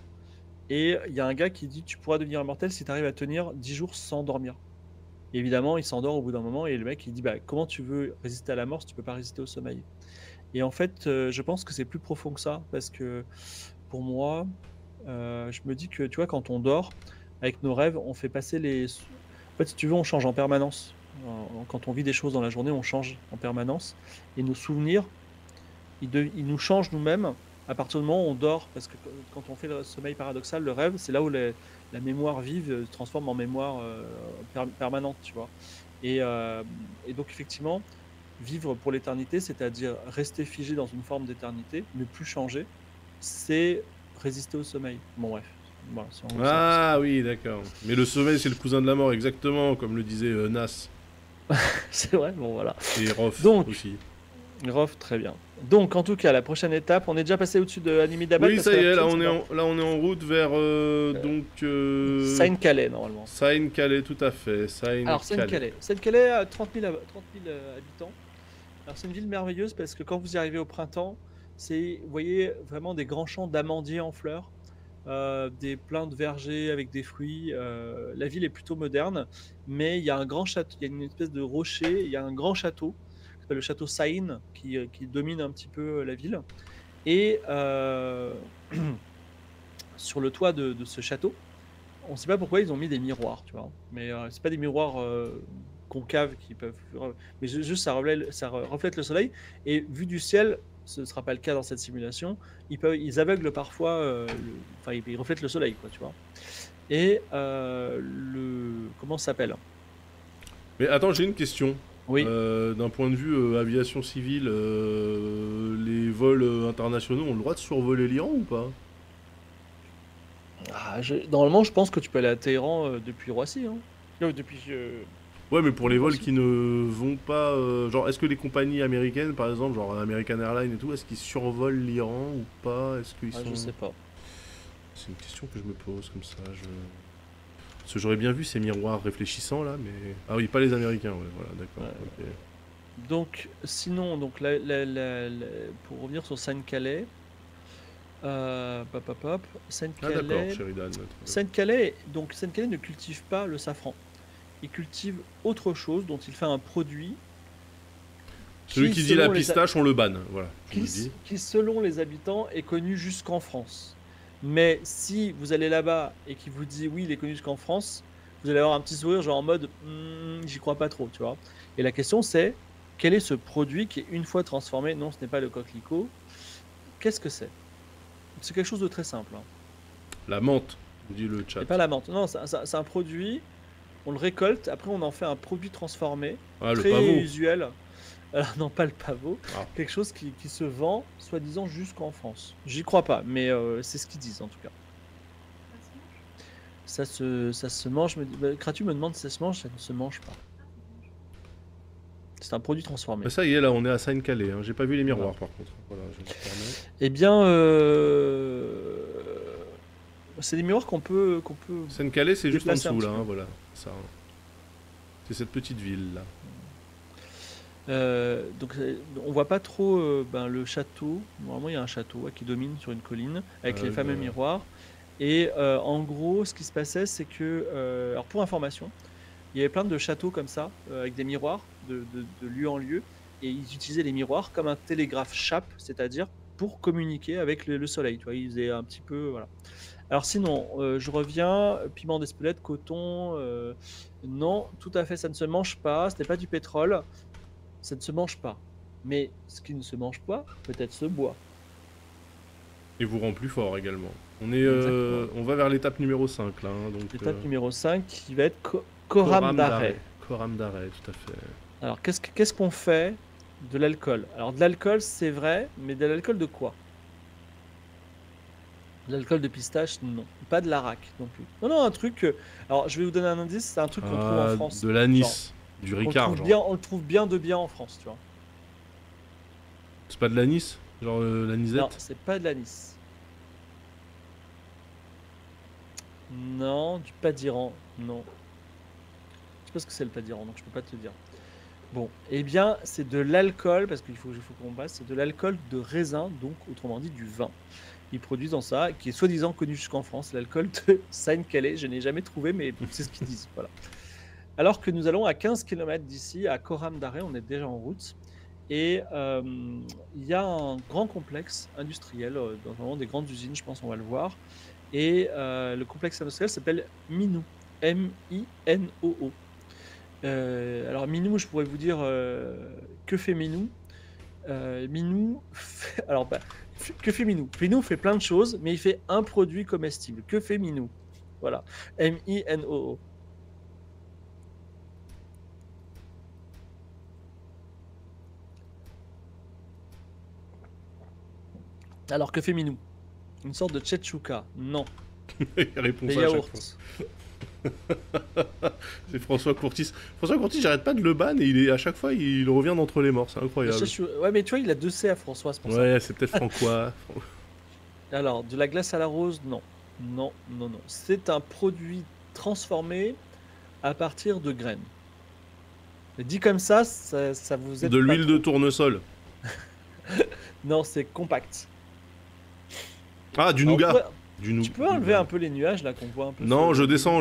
et il y a un gars qui dit: tu pourras devenir immortel si tu arrives à tenir 10 jours sans dormir. Et évidemment, il s'endort au bout d'un moment, et le mec, il dit: bah, comment tu veux résister à la mort si tu peux pas résister au sommeil? Et en fait, je pense que c'est plus profond que ça, parce que pour moi, je me dis que, tu vois, quand on dort, avec nos rêves, on fait passer les. En fait, si tu veux, on change en permanence. Quand on vit des choses dans la journée, on change en permanence. Et nos souvenirs, ils nous changent nous-mêmes à partir du moment où on dort. Parce que quand on fait le sommeil paradoxal, le rêve, c'est là où la mémoire vive se transforme en mémoire permanente, tu vois. Et, euh, et donc, effectivement, vivre pour l'éternité, c'est-à-dire rester figé dans une forme d'éternité, ne plus changer, c'est résister au sommeil. Bon, bref. Voilà, c'est en gros ça. Ah oui, d'accord. Mais le sommeil, c'est le cousin de la mort, exactement, comme le disait Nas. C'est vrai, bon, voilà. Et Roth Donc, aussi. Rof, très bien. Donc, en tout cas, la prochaine étape, on est déjà passé au-dessus de Animidabad Oui, parce ça que y la est, prochaine, ça va. là on est en route vers Saint-Calais, normalement. Sain-Calais, tout à fait. Alors, Sain-Calais. Saint-Calais. Saint-Calais a 30 000 habitants. Alors, c'est une ville merveilleuse parce que quand vous y arrivez au printemps, vous voyez vraiment des grands champs d'amandiers en fleurs, plein de vergers avec des fruits. La ville est plutôt moderne, mais il y a un grand château, il y a une espèce de rocher, il y a un grand château, qui s'appelle le château Saïn, qui domine un petit peu la ville. Et sur le toit de ce château, on ne sait pas pourquoi ils ont mis des miroirs, tu vois. Mais c'est pas des miroirs concaves qui peuvent, mais juste ça reflète le soleil. Et vu du ciel, ce ne sera pas le cas dans cette simulation. Ils aveuglent parfois, enfin ils reflètent le soleil, quoi, tu vois. Et comment ça s'appelle? Mais attends, j'ai une question. Oui. D'un point de vue aviation civile, les vols internationaux ont le droit de survoler l'Iran ou pas? Normalement, je pense que tu peux aller à Téhéran depuis Roissy, hein. Depuis Ouais, mais pour les vols Roissy. qui ne vont pas... genre, est-ce que les compagnies américaines, par exemple, genre American Airlines et tout, est-ce qu'ils survolent l'Iran ou pas? Est-ce qu'ils Ah, je sont... sais pas. C'est une question que je me pose comme ça. Parce que j'aurais bien vu ces miroirs réfléchissants là, mais... Ah oui, pas les Américains, ouais, voilà, d'accord. Ouais. Ok. Donc, sinon, donc, pour revenir sur Saint-Calais, hop, hop, hop, Ah d'accord, Saint-Calais, Sheridan. Très bien. Saint-Calais ne cultive pas le safran. Il cultive autre chose dont il fait un produit Celui qui, qui dit la selon les, ha- pistache, on le banne, voilà, je vous qui, le dis. qui, selon les habitants, est connu jusqu'en France. Mais si vous allez là-bas et qu'il vous dit oui, il est connu jusqu'en France, vous allez avoir un petit sourire, genre en mode j'y crois pas trop, tu vois. Et la question c'est quel est ce produit qui est une fois transformé? Non, ce n'est pas le coquelicot. Qu'est-ce que c'est? C'est quelque chose de très simple, hein. La menthe, vous dit le C'est chat. pas la menthe. Non, c'est un produit. On le récolte. Après, on en fait un produit transformé, Ah, le très pavot. usuel. Non, pas le pavot. Ah. Quelque chose qui se vend, soi-disant, jusqu'en France. J'y crois pas, mais c'est ce qu'ils disent en tout cas. Ça se mange. Kratu me demande si ça se mange. Ça ne se mange pas. C'est un produit transformé. Bah, ça y est, là, on est à Saint-Calais. Hein. J'ai pas vu les Voilà. miroirs, par contre. Voilà, je me permets. Eh bien, c'est des miroirs qu'on peut Saint-Calais, c'est juste en déplacer un dessous, petit là, peu. hein, voilà. Ça, hein. C'est cette petite ville, là. Donc on voit pas trop le château. Normalement, il y a un château qui domine sur une colline avec les fameux Voilà. miroirs. Et en gros, ce qui se passait, c'est que, alors pour information, il y avait plein de châteaux comme ça, avec des miroirs de lieu en lieu. Et ils utilisaient les miroirs comme un télégraphe chape, c'est-à-dire pour communiquer avec le soleil. Tu vois, ils faisaient un petit peu. Voilà. Alors sinon, je reviens, piment d'Espelette, coton, non, tout à fait, ça ne se mange pas, ce n'est pas du pétrole, ça ne se mange pas. Mais ce qui ne se mange pas, peut-être se boit. Et vous rend plus fort également. Exactement. On va vers l'étape numéro 5 là. Hein, donc, L'étape numéro 5 qui va être Coram d'arrêt. Coram d'arrêt, tout à fait. Alors, qu'est-ce qu'on fait de l'alcool? Alors, de l'alcool, c'est vrai, mais de l'alcool de quoi? De l'alcool de pistache, non. Pas de l'arac non plus. Non, non, un truc. Alors, je vais vous donner un indice, c'est un truc qu'on trouve en France. De l'anis, du On le Ricard, trouve genre. bien, on le trouve bien de bien en France, tu vois. C'est pas de l'anis? Genre l'anisette? Non, c'est pas de l'anis. Non, du padiran, non. Je sais pas ce que c'est le padiran, donc je peux pas te dire. Bon, eh bien, c'est de l'alcool, parce qu'il faut qu'on passe, c'est de l'alcool de raisin, donc autrement dit du vin. Ils produisent dans ça, qui est soi-disant connu jusqu'en France, l'alcool de Saint-Calais. Je n'ai jamais trouvé, mais c'est ce qu'ils disent. Voilà. Alors que nous allons à 15 km d'ici, à Coram d'Arrêt, on est déjà en route. Et il y a un grand complexe industriel, dans vraiment des grandes usines, je pense, on va le voir. Et le complexe industriel s'appelle Minou, M-I-N-O-O. Alors Minou, je pourrais vous dire que fait Minou. Minou, alors que fait Minou? Minou fait plein de choses, mais il fait un produit comestible. Que fait Minou? Voilà, M-I-N-O-O. Alors que fait Minou? Une sorte de tchetchouka? Non. Il répond Des ça à chaque yaourts. fois. C'est François Courtis. François Courtis, j'arrête pas de le ban et à chaque fois il revient d'entre les morts, c'est incroyable. Ouais, mais tu vois, il a 2 C à François, c'est pour ça. Ouais, c'est peut-être Francois. Alors, de la glace à la rose, non. Non, non, non. C'est un produit transformé à partir de graines. Et dit comme ça vous aide De pas l'huile de trop. tournesol. Non, c'est compact. Ah, du Alors, nougat. tu peux enlever un peu les nuages là qu'on voit un peu. Non, je descends.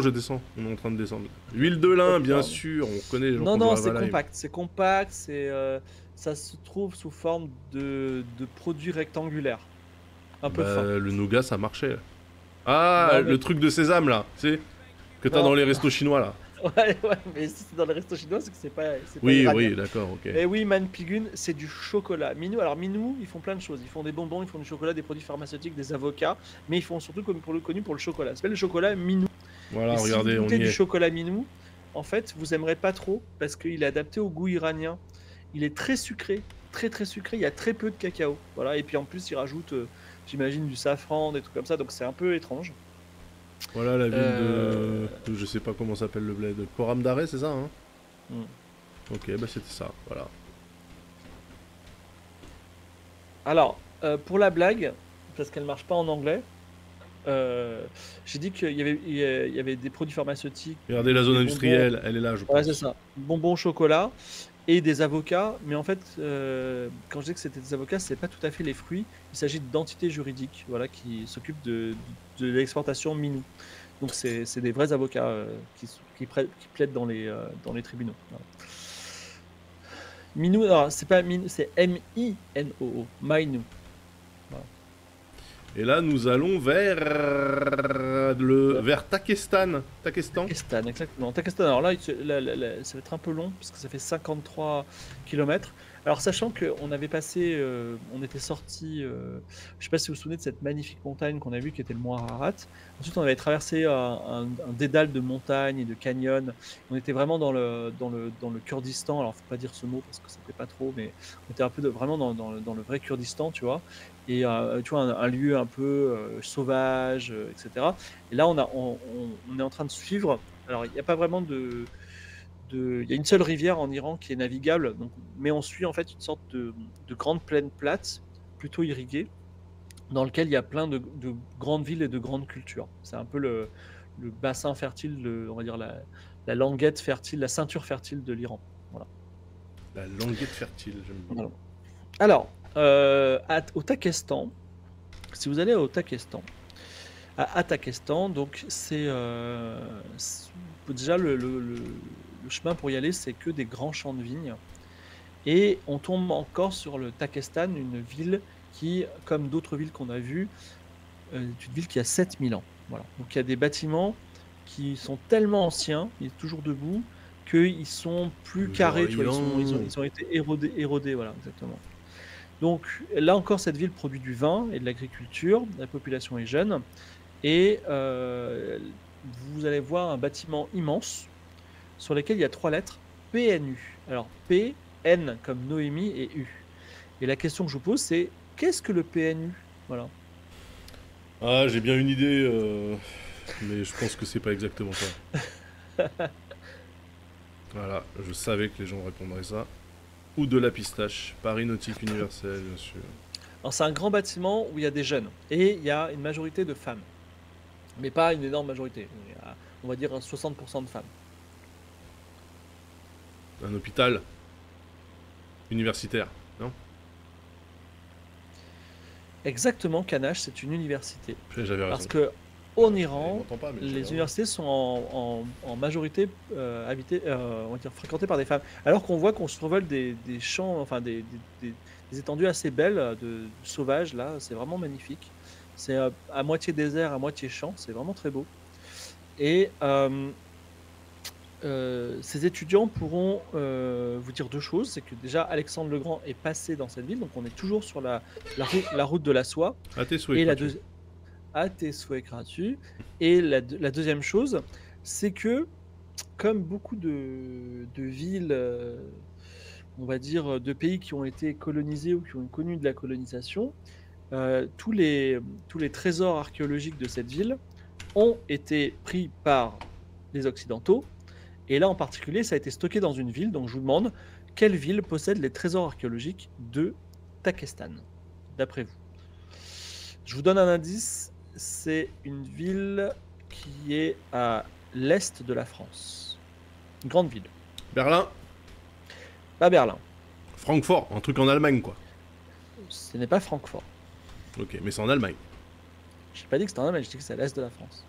On est en train de descendre. Huile de lin, bien sûr, on connaît les gens. Non, non, c'est compact. C'est compact, ça se trouve sous forme de produits rectangulaires. Un peu fin. Le nougat, ça marchait. Ah, Non, mais... le truc de sésame là, tu sais, que t'as dans les restos chinois là. Ouais, mais si c'est dans les restos chinois, c'est que c'est pas oui, iranien. oui, d'accord, ok. Et oui, Manpigun, c'est du chocolat. Minou, alors Minou, ils font plein de choses. Ils font des bonbons, ils font du chocolat, des produits pharmaceutiques, des avocats, mais ils font surtout connu pour le chocolat. Ça s'appelle le chocolat Minou. Voilà, et regardez, si vous on goûtez y du est. chocolat Minou, en fait, vous aimerez pas trop parce qu'il est adapté au goût iranien. Il est très sucré, très très sucré. Il y a très peu de cacao. Voilà. Et puis en plus, ils rajoutent, j'imagine, du safran, des trucs comme ça. Donc c'est un peu étrange. Voilà la ville de... Je sais pas comment s'appelle le bled. Coram d'Arrêt, c'est ça, hein Ok, bah c'était ça, voilà. Alors, pour la blague, parce qu'elle marche pas en anglais, j'ai dit qu'il y avait des produits pharmaceutiques. Regardez la zone industrielle, elle est là, je pense. Ouais, c'est ça. Bonbons au chocolat et des avocats. Mais en fait, quand je dis que c'était des avocats, c'est pas tout à fait les fruits. Il s'agit d'entités juridiques, voilà, qui s'occupent de l'exportation Minou. Donc c'est des vrais avocats qui plaident dans les tribunaux. Voilà. Minou, alors c'est pas Minou, c'est M-I-N-O-O, Minou. Voilà. Et là, nous allons vers Takestan. Takestan, exactement. Takestan, alors là, ça va être un peu long, parce que ça fait 53 km. Alors, sachant qu'on avait passé, on était sorti, je sais pas si vous vous souvenez de cette magnifique montagne qu'on a vue, qui était le mont Ararat. Ensuite, on avait traversé un dédale de montagnes et de canyons. On était vraiment dans le Kurdistan. Alors, faut pas dire ce mot, parce que ça fait pas trop, mais on était un peu vraiment dans le vrai Kurdistan, tu vois. Et tu vois, un lieu un peu sauvage, etc. Et là, on est en train de suivre. Alors, il n'y a pas vraiment il y a une seule rivière en Iran qui est navigable, donc, mais on suit en fait une sorte de grande plaine plate, plutôt irriguée, dans lequel il y a plein de grandes villes et de grandes cultures. C'est un peu le bassin fertile, on va dire la languette fertile, la ceinture fertile de l'Iran. Voilà. La languette fertile, j'aime bien. Voilà. Alors, au Takestan, si vous allez au Takestan, à Takestan, donc c'est déjà le chemin pour y aller, c'est que des grands champs de vignes, et on tombe encore sur le Takestan, une ville qui, comme d'autres villes qu'on a vues, est une ville qui a 7000 ans. Voilà. Donc il y a des bâtiments qui sont tellement anciens, ils sont toujours debout, qu'ils sont plus carrés, tu vois, ils ont été érodés, voilà, exactement. Donc là encore, cette ville produit du vin et de l'agriculture, la population est jeune, et vous allez voir un bâtiment immense sur lequel il y a 3 lettres PNU. Alors P, N comme Noémie et U. Et la question que je vous pose, c'est qu'est-ce que le PNU? Voilà. Ah, j'ai bien une idée, mais je pense que c'est pas exactement ça. Voilà, je savais que les gens répondraient ça. Ou de la pistache, Paris Nautique Universel, bien sûr. Alors c'est un grand bâtiment où il y a des jeunes et il y a une majorité de femmes, mais pas une énorme majorité. Il y a, on va dire 60% de femmes. Un hôpital universitaire, non? Exactement, Kanash, c'est une université. J'avais Parce raison. que en Il Iran, m'entend pas, mais j'avais les raison. universités sont en majorité habitées, on va dire, fréquentées par des femmes. Alors qu'on voit qu'on survole des champs, enfin des étendues assez belles de sauvages, là, c'est vraiment magnifique. C'est à moitié désert, à moitié champ, c'est vraiment très beau. Et ces étudiants pourront vous dire 2 choses. C'est que déjà, Alexandre le Grand est passé dans cette ville, donc on est toujours sur la route de la soie. À tes souhaits, Et la Kratu. à tes souhaits gratuits. Et la deuxième chose, c'est que, comme beaucoup de villes, on va dire, de pays qui ont été colonisés ou qui ont connu de la colonisation, tous les trésors archéologiques de cette ville ont été pris par les Occidentaux. Et là, en particulier, ça a été stocké dans une ville. Donc, je vous demande, quelle ville possède les trésors archéologiques de Takestan, d'après vous? Je vous donne un indice, c'est une ville qui est à l'est de la France. Une grande ville. Berlin, Pas Berlin. Francfort, un truc en Allemagne, quoi. Ce n'est pas Francfort. Ok, mais c'est en Allemagne. Je n'ai pas dit que c'était en Allemagne, je dis que c'est à l'est de la France.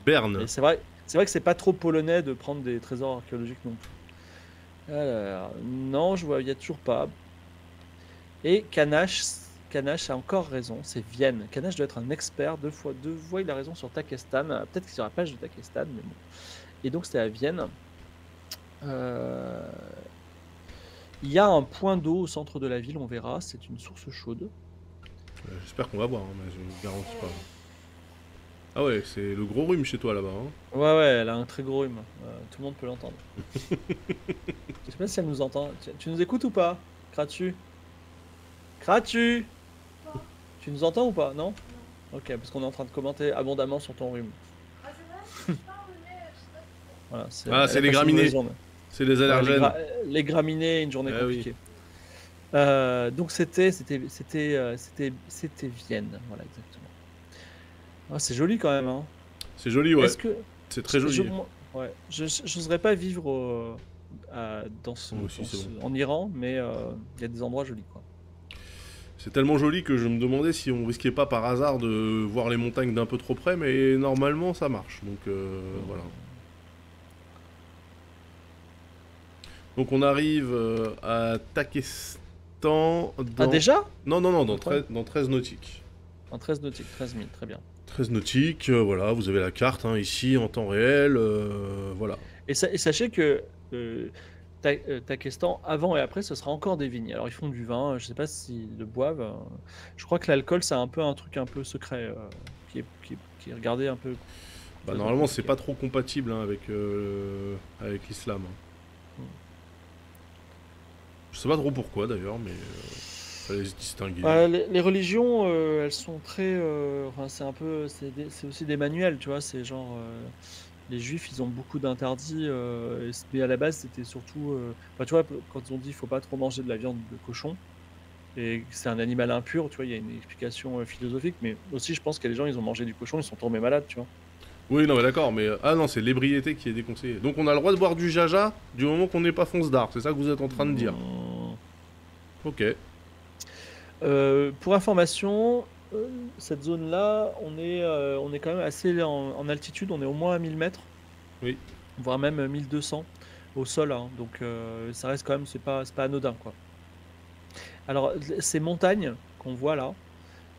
Berne, Et c'est vrai que c'est pas trop polonais de prendre des trésors archéologiques non plus. Alors, non, je vois, il n'y a toujours pas. Et Kanash a encore raison, c'est Vienne. Kanash doit être un expert, deux fois il a raison sur Takestan. Peut-être qu'il sur la page de Takestan, mais bon. Et donc c'était à Vienne. Il y a un point d'eau au centre de la ville, on verra, c'est une source chaude. j'espère qu'on va voir, hein, mais je ne garantis pas. Ah ouais, c'est le gros rhume chez toi là-bas. Hein. Ouais, elle a un très gros rhume. Tout le monde peut l'entendre. Je sais pas si elle nous entend. Tu nous écoutes ou pas, Kratu? Kratu, tu nous entends ou pas? Non? Ok, parce qu'on est en train de commenter abondamment sur ton rhume. Voilà, Ah, c'est elle a les passé une graminées. mauvaise journée. C'est les Ouais, allergènes. les graminées, une journée Eh oui. compliquée. Donc c'était Vienne, voilà exactement. Ah, c'est joli quand même, hein. C'est joli, ouais. Est-ce que C'est très joli. ouais, j'oserais pas vivre Moi aussi, c'est bon. en Iran, mais il y a des endroits jolis, quoi. C'est tellement joli que je me demandais si on risquait pas par hasard de voir les montagnes d'un peu trop près, mais normalement ça marche. Donc voilà. Donc on arrive à Takestan Ah dans... déjà? Non, dans Incroyable. 13 nautiques. En 13 nautiques, 13 000, très bien. 13 nautiques, voilà, vous avez la carte hein, ici en temps réel, voilà. Et sachez que Takestan, avant et après, ce sera encore des vignes. Alors ils font du vin, je sais pas s'ils le boivent. Je crois que l'alcool, c'est un peu un truc un peu secret, qui est regardé un peu. Bah, normalement c'est pas trop compatible hein, avec l'islam. Hein. Je sais pas trop pourquoi d'ailleurs, mais fallait se distinguer. Les religions, elles sont très. Enfin, c'est un peu. C'est aussi des manuels, tu vois. C'est genre. Les juifs, ils ont beaucoup d'interdits. Mais à la base, c'était surtout. Enfin, tu vois, quand on dit qu'il faut pas trop manger de la viande de cochon, et que c'est un animal impur, tu vois, il y a une explication philosophique. Mais aussi, je pense que les gens, ils ont mangé du cochon, ils sont tombés malades, tu vois. Oui, non, mais d'accord, mais. Ah non, c'est l'ébriété qui est déconseillée. Donc on a le droit de boire du jaja du moment qu'on n'est pas fonce d'art, c'est ça que vous êtes en train de dire. Ok. Pour information, cette zone-là, on est quand même assez en altitude, on est au moins à 1000 mètres, Oui. voire même 1200 au sol, hein. Donc ça reste quand même, c'est pas anodin, quoi. Alors, ces montagnes qu'on voit là,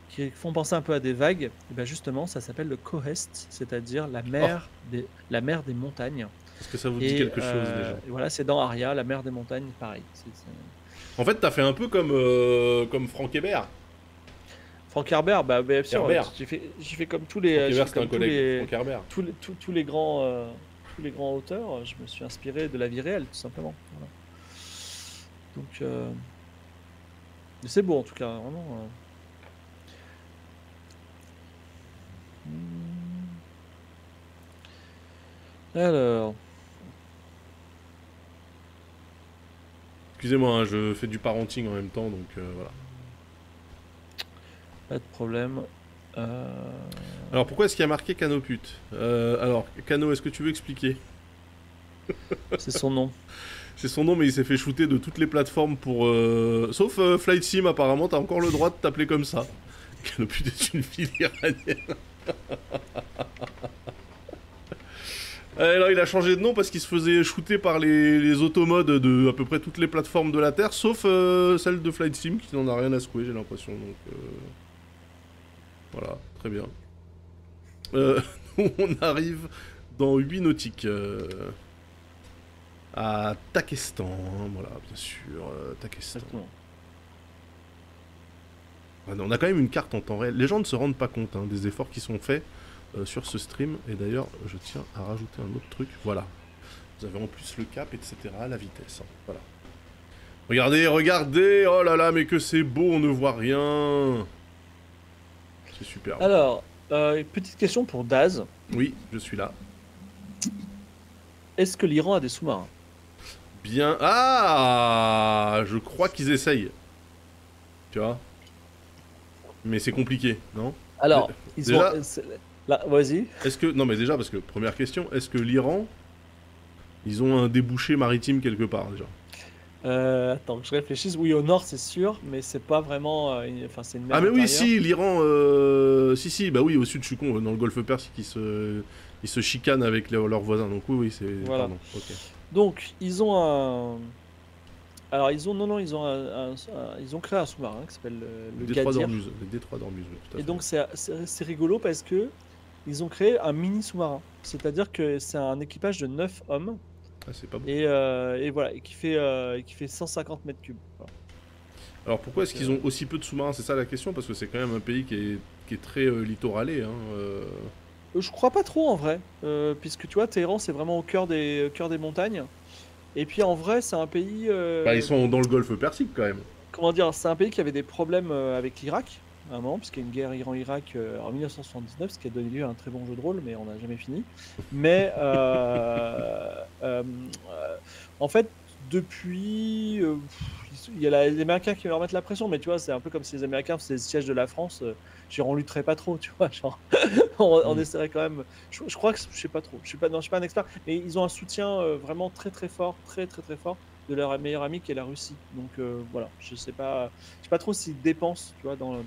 qui font penser un peu à des vagues, et ben justement, ça s'appelle le Kohest, c'est-à-dire la mer des montagnes. Est-ce que ça vous dit quelque chose déjà? Et voilà, c'est dans Aria, la mer des montagnes, pareil. En fait, t'as fait un peu comme Franck Hébert. Franck Herbert, bah, bien sûr, Herbert. j'ai fait comme Franck j'ai Hébert, fait c'était un comme collègue. Franck Herbert. tous les grands auteurs. Je me suis inspiré de la vie réelle, tout simplement. Voilà. Donc, mais c'est beau en tout cas, vraiment. Alors, Excusez-moi, hein, je fais du parenting en même temps, donc voilà. pas de problème. Alors pourquoi est-ce qu'il y a marqué Canoput? Alors, Cano, est-ce que tu veux expliquer? C'est son nom. C'est son nom, mais il s'est fait shooter de toutes les plateformes pour... Sauf Flight Sim, apparemment, t'as encore le droit de t'appeler comme ça. Canoput est une ville iranienne. Alors il a changé de nom parce qu'il se faisait shooter par les automodes de à peu près toutes les plateformes de la Terre, sauf celle de Flight Sim qui n'en a rien à secouer, j'ai l'impression. Donc voilà, très bien. On arrive dans 8 nautiques. À Takestan, hein, voilà, bien sûr, Takestan. Exactement. On a quand même une carte en temps réel. Les gens ne se rendent pas compte hein, des efforts qui sont faits sur ce stream. Et d'ailleurs, je tiens à rajouter un autre truc. Voilà. Vous avez en plus le cap, etc. La vitesse. Hein, voilà. Regardez, regardez. Oh là là, mais que c'est beau, on ne voit rien. C'est super. Alors, petite question pour Daz. Oui, je suis là. Est-ce que l'Iran a des sous-marins? Bien. Ah, je crois qu'ils essayent. Tu vois. Mais c'est compliqué, non? Alors, ils déjà, ont. Là, vas-y. Est-ce que... Non mais déjà, parce que, première question, est-ce que l'Iran, ils ont un débouché maritime quelque part, déjà? Attends que je réfléchisse. Oui, au nord, c'est sûr, mais c'est pas vraiment. Enfin, c'est une mer Ah mais oui, intérieure. si, l'Iran... Si, bah oui, au sud, je suis con, dans le golfe Persique, ils se chicanent avec leurs voisins, donc oui, c'est... Voilà. Pardon, ok. Donc, ils ont un. Alors, ils ont. Non, ils ont ils ont créé un sous-marin qui s'appelle le Les détroits Gadir. d'Ormuz, les détroits d'Ormuz, oui, tout à Et fait. donc, c'est rigolo parce que ils ont créé un mini sous-marin. C'est-à-dire que c'est un équipage de 9 hommes. Ah, c'est pas bon. Et voilà, et qui fait 150 mètres cubes. Voilà. Alors pourquoi est-ce qu'ils ont aussi peu de sous-marins? C'est ça la question, parce que c'est quand même un pays qui est très littoralé, hein. Je crois pas trop en vrai, puisque tu vois, Téhéran c'est vraiment au cœur des montagnes. Et puis en vrai, c'est un pays. Bah, ils sont dans le golfe Persique, quand même. Comment dire, c'est un pays qui avait des problèmes avec l'Irak à un moment, puisqu'il y a une guerre Iran-Irak en 1979, ce qui a donné lieu à un très bon jeu de rôle, mais on n'a jamais fini. Mais en fait, depuis, il y a les Américains qui leur mettent la pression, mais tu vois, c'est un peu comme si les Américains faisaient le siège de la France. Genre, on lutterait pas trop, tu vois. Genre, on essaierait quand même. Je crois que je sais pas trop. Non, je suis pas un expert, mais ils ont un soutien vraiment très très fort, très très très fort de leur meilleur ami qui est la Russie. Donc voilà, je sais pas trop s'ils dépensent, tu vois, dans.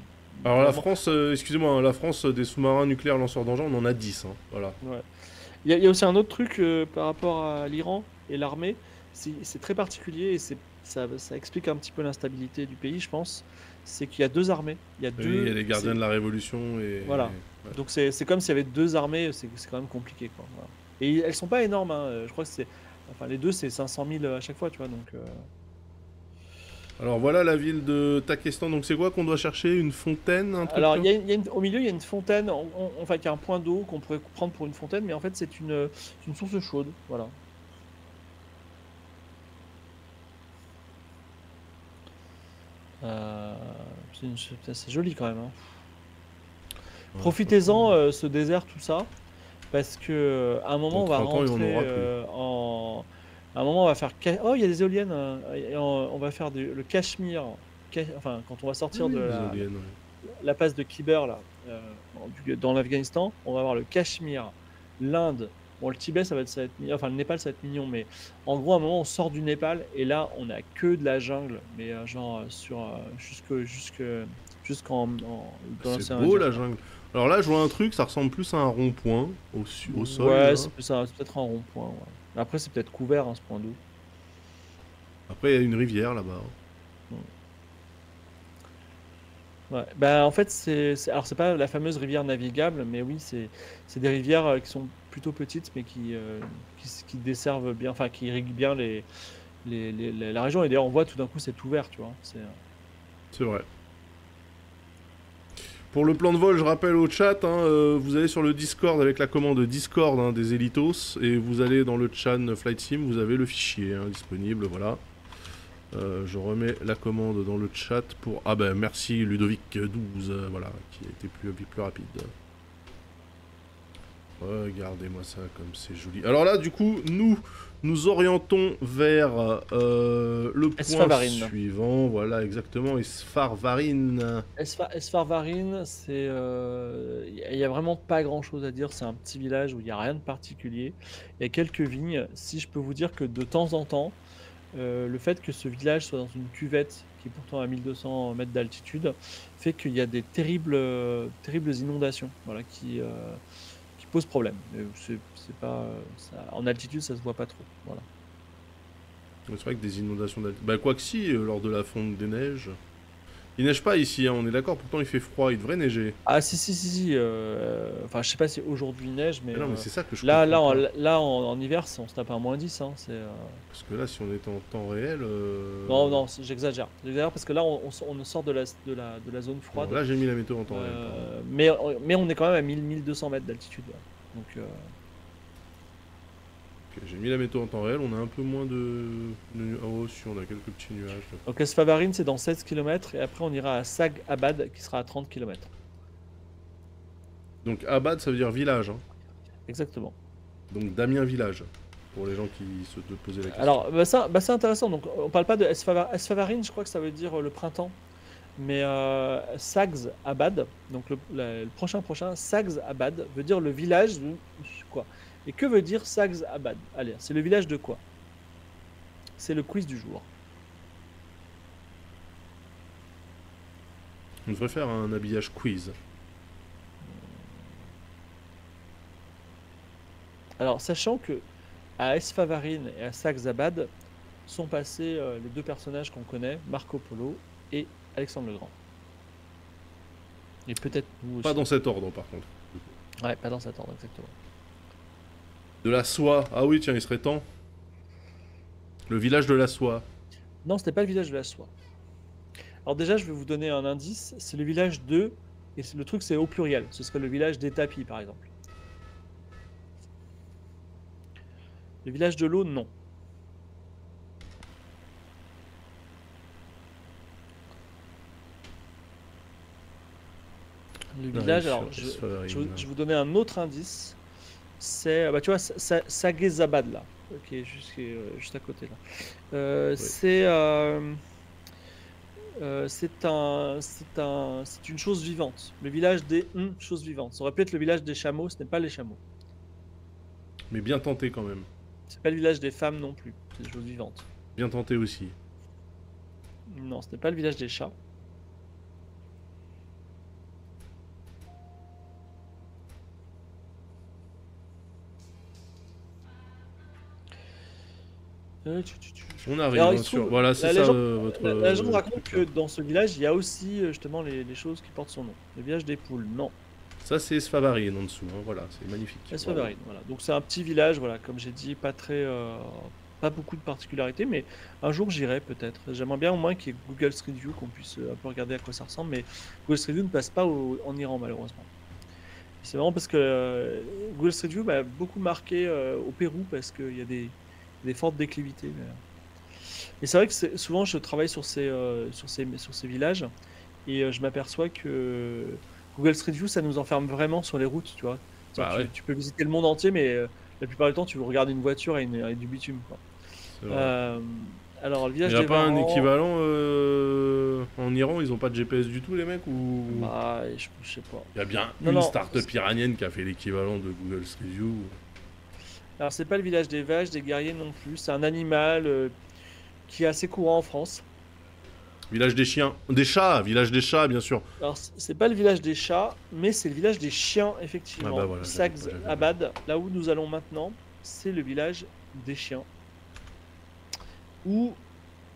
Alors la Vraiment. France, excusez-moi, hein, la France, des sous-marins nucléaires lanceurs d'engins, on en a 10, hein, voilà. Ouais. Il y a aussi un autre truc par rapport à l'Iran et l'armée, c'est très particulier et ça explique un petit peu l'instabilité du pays, je pense. C'est qu'il y a deux armées. Il y a Oui, deux. il y a les gardiens de la Révolution et... Voilà. Ouais. Donc c'est comme s'il y avait deux armées, c'est quand même compliqué, quoi. Voilà. Et elles sont pas énormes, hein. Je crois que c'est. Enfin, les deux, c'est 500 000 à chaque fois, tu vois. Donc. Alors voilà la ville de Takestan, donc c'est quoi qu'on doit chercher? Une fontaine, un truc Alors, comme- au milieu, il y a une fontaine, enfin, il y a un point d'eau qu'on pourrait prendre pour une fontaine, mais en fait, c'est une source chaude. Voilà. Euh, c'est joli quand même, hein. Ouais, Profitez-en, ce désert, tout ça, parce que à un moment, Dans on va 30 ans, il y en rentrer aura plus. À un moment, on va faire. Oh, il y a des éoliennes. Et on va faire le Cachemire. Enfin, quand on va sortir Oui, de les éoliennes, ouais. la passe de Khyber, là, dans l'Afghanistan, on va avoir le Cachemire, l'Inde. Bon, le Tibet, ça va être enfin, le Népal, ça va être mignon, mais en gros, à un moment, on sort du Népal et là, on a que de la jungle, mais genre jusqu'en dans C'est l'océan beau Indien. la jungle. Alors là, je vois un truc, ça ressemble plus à un rond-point au sol. Ouais, là. c'est peut-être un rond-point. Ouais. Après, c'est peut-être couvert, hein, ce point d'eau. Après, il y a une rivière là-bas. Ouais. Bah, en fait, alors c'est pas la fameuse rivière navigable, mais oui, c'est des rivières qui sont plutôt petites, mais qui desservent bien, enfin qui irriguent bien la région. Et d'ailleurs, on voit tout d'un coup, c'est ouvert, tu vois. C'est vrai. Pour le plan de vol, je rappelle au chat, hein, vous allez sur le Discord avec la commande Discord hein, des Elitos, et vous allez dans le chat Flight Sim, vous avez le fichier hein, disponible, voilà. Je remets la commande dans le chat pour... Ah ben merci Ludovic12, voilà, qui a été plus rapide. Regardez-moi ça comme c'est joli. Alors là, du coup, nous orientons vers le point suivant. Voilà, exactement, Esfarvarine. Esfarvarine, c'est... Il n'y a vraiment pas grand-chose à dire. C'est un petit village où il n'y a rien de particulier. Il y a quelques vignes. Si je peux vous dire que de temps en temps, le fait que ce village soit dans une cuvette qui est pourtant à 1200 mètres d'altitude fait qu'il y a des terribles inondations voilà, qui posent problème. C'est pas, en altitude, ça se voit pas trop. Voilà. C'est vrai que des inondations d'altitude... Bah quoi que si, lors de la fonte des neiges... Il neige pas ici, hein, on est d'accord, pourtant il fait froid, il devrait neiger. Ah si. Enfin, je sais pas si aujourd'hui il neige, mais non, mais c'est ça que je là, comprends en hiver, on se tape un -10. Hein, Parce que là, si on était en temps réel... Non, j'exagère. J'exagère parce que là, on sort de la zone froide. Bon, là, j'ai mis la météo en temps réel. Mais on est quand même à 1200 mètres d'altitude. Donc... J'ai mis la météo en temps réel, on a un peu moins de... Oh si, on a quelques petits nuages. Donc Esfavarine c'est dans 16 km et après on ira à Sag Abad qui sera à 30 km. Donc Abad ça veut dire village. Hein. Exactement. Donc Damien village, pour les gens qui se posaient la question. Alors c'est intéressant, donc on parle pas de Esfavarine, je crois que ça veut dire le printemps. Mais Sags Abad, donc le prochain, Sags Abad veut dire le village de quoi? Et que veut dire Sags Abad? Allez, c'est le village de quoi? C'est le quiz du jour. On devrait faire un habillage quiz. Alors, sachant que à Esfavarine et à Sags Abad sont passés les deux personnages qu'on connaît, Marco Polo et Alexandre le Grand. Et peut-être nous aussi. Pas dans cet ordre, par contre. Ouais, pas dans cet ordre, exactement. De la soie. Ah oui, tiens, il serait temps. Le village de la soie. Non, c'était pas le village de la soie. Alors déjà, je vais vous donner un indice. C'est le village de... Et le truc, c'est au pluriel. Ce serait le village des tapis, par exemple. Le village de l'eau, non. Le village, alors, je vous donnais un autre indice. C'est, bah, tu vois, Sagezabad, là, qui est juste à côté, là. Oui. C'est une chose vivante. Le village des choses vivantes. Ça aurait pu être le village des chameaux, ce n'est pas les chameaux. Mais bien tenté quand même. C'est pas le village des femmes non plus, c'est des choses vivantes. Bien tenté aussi. Non, ce n'est pas le village des chats. On arrive, bien sûr. Voilà, c'est ça votre... La légende raconte que dans ce village, il y a aussi justement les choses qui portent son nom. Le village des poules, non. Ça, c'est Esfavarine en dessous, hein. Voilà, c'est magnifique. Esfavarine, voilà. Donc c'est un petit village, voilà, comme j'ai dit, pas beaucoup de particularités, mais un jour j'irai peut-être. J'aimerais bien au moins qu'il y ait Google Street View, qu'on puisse un peu regarder à quoi ça ressemble, mais Google Street View ne passe pas en Iran malheureusement. C'est marrant parce que Google Street View m'a beaucoup marqué au Pérou parce qu'il y a des fortes déclivités. Et c'est vrai que souvent je travaille sur ces villages et je m'aperçois que Google Street View ça nous enferme vraiment sur les routes, tu vois. Bah, tu peux visiter le monde entier, mais la plupart du temps tu regardes une voiture et du bitume, quoi. Alors le village. Il n'y a pas un équivalent en Iran, ils ont pas de GPS du tout les mecs ou... Bah, je sais pas. Il y a bien une start-up iranienne qui a fait l'équivalent de Google Street View. Alors c'est pas le village des vaches, des guerriers non plus, c'est un animal qui est assez courant en France. Village des chiens, des chats, village des chats bien sûr. Alors c'est pas le village des chats, mais c'est le village des chiens effectivement. Ah bah voilà, Sags Abad, là où nous allons maintenant, c'est le village des chiens. Où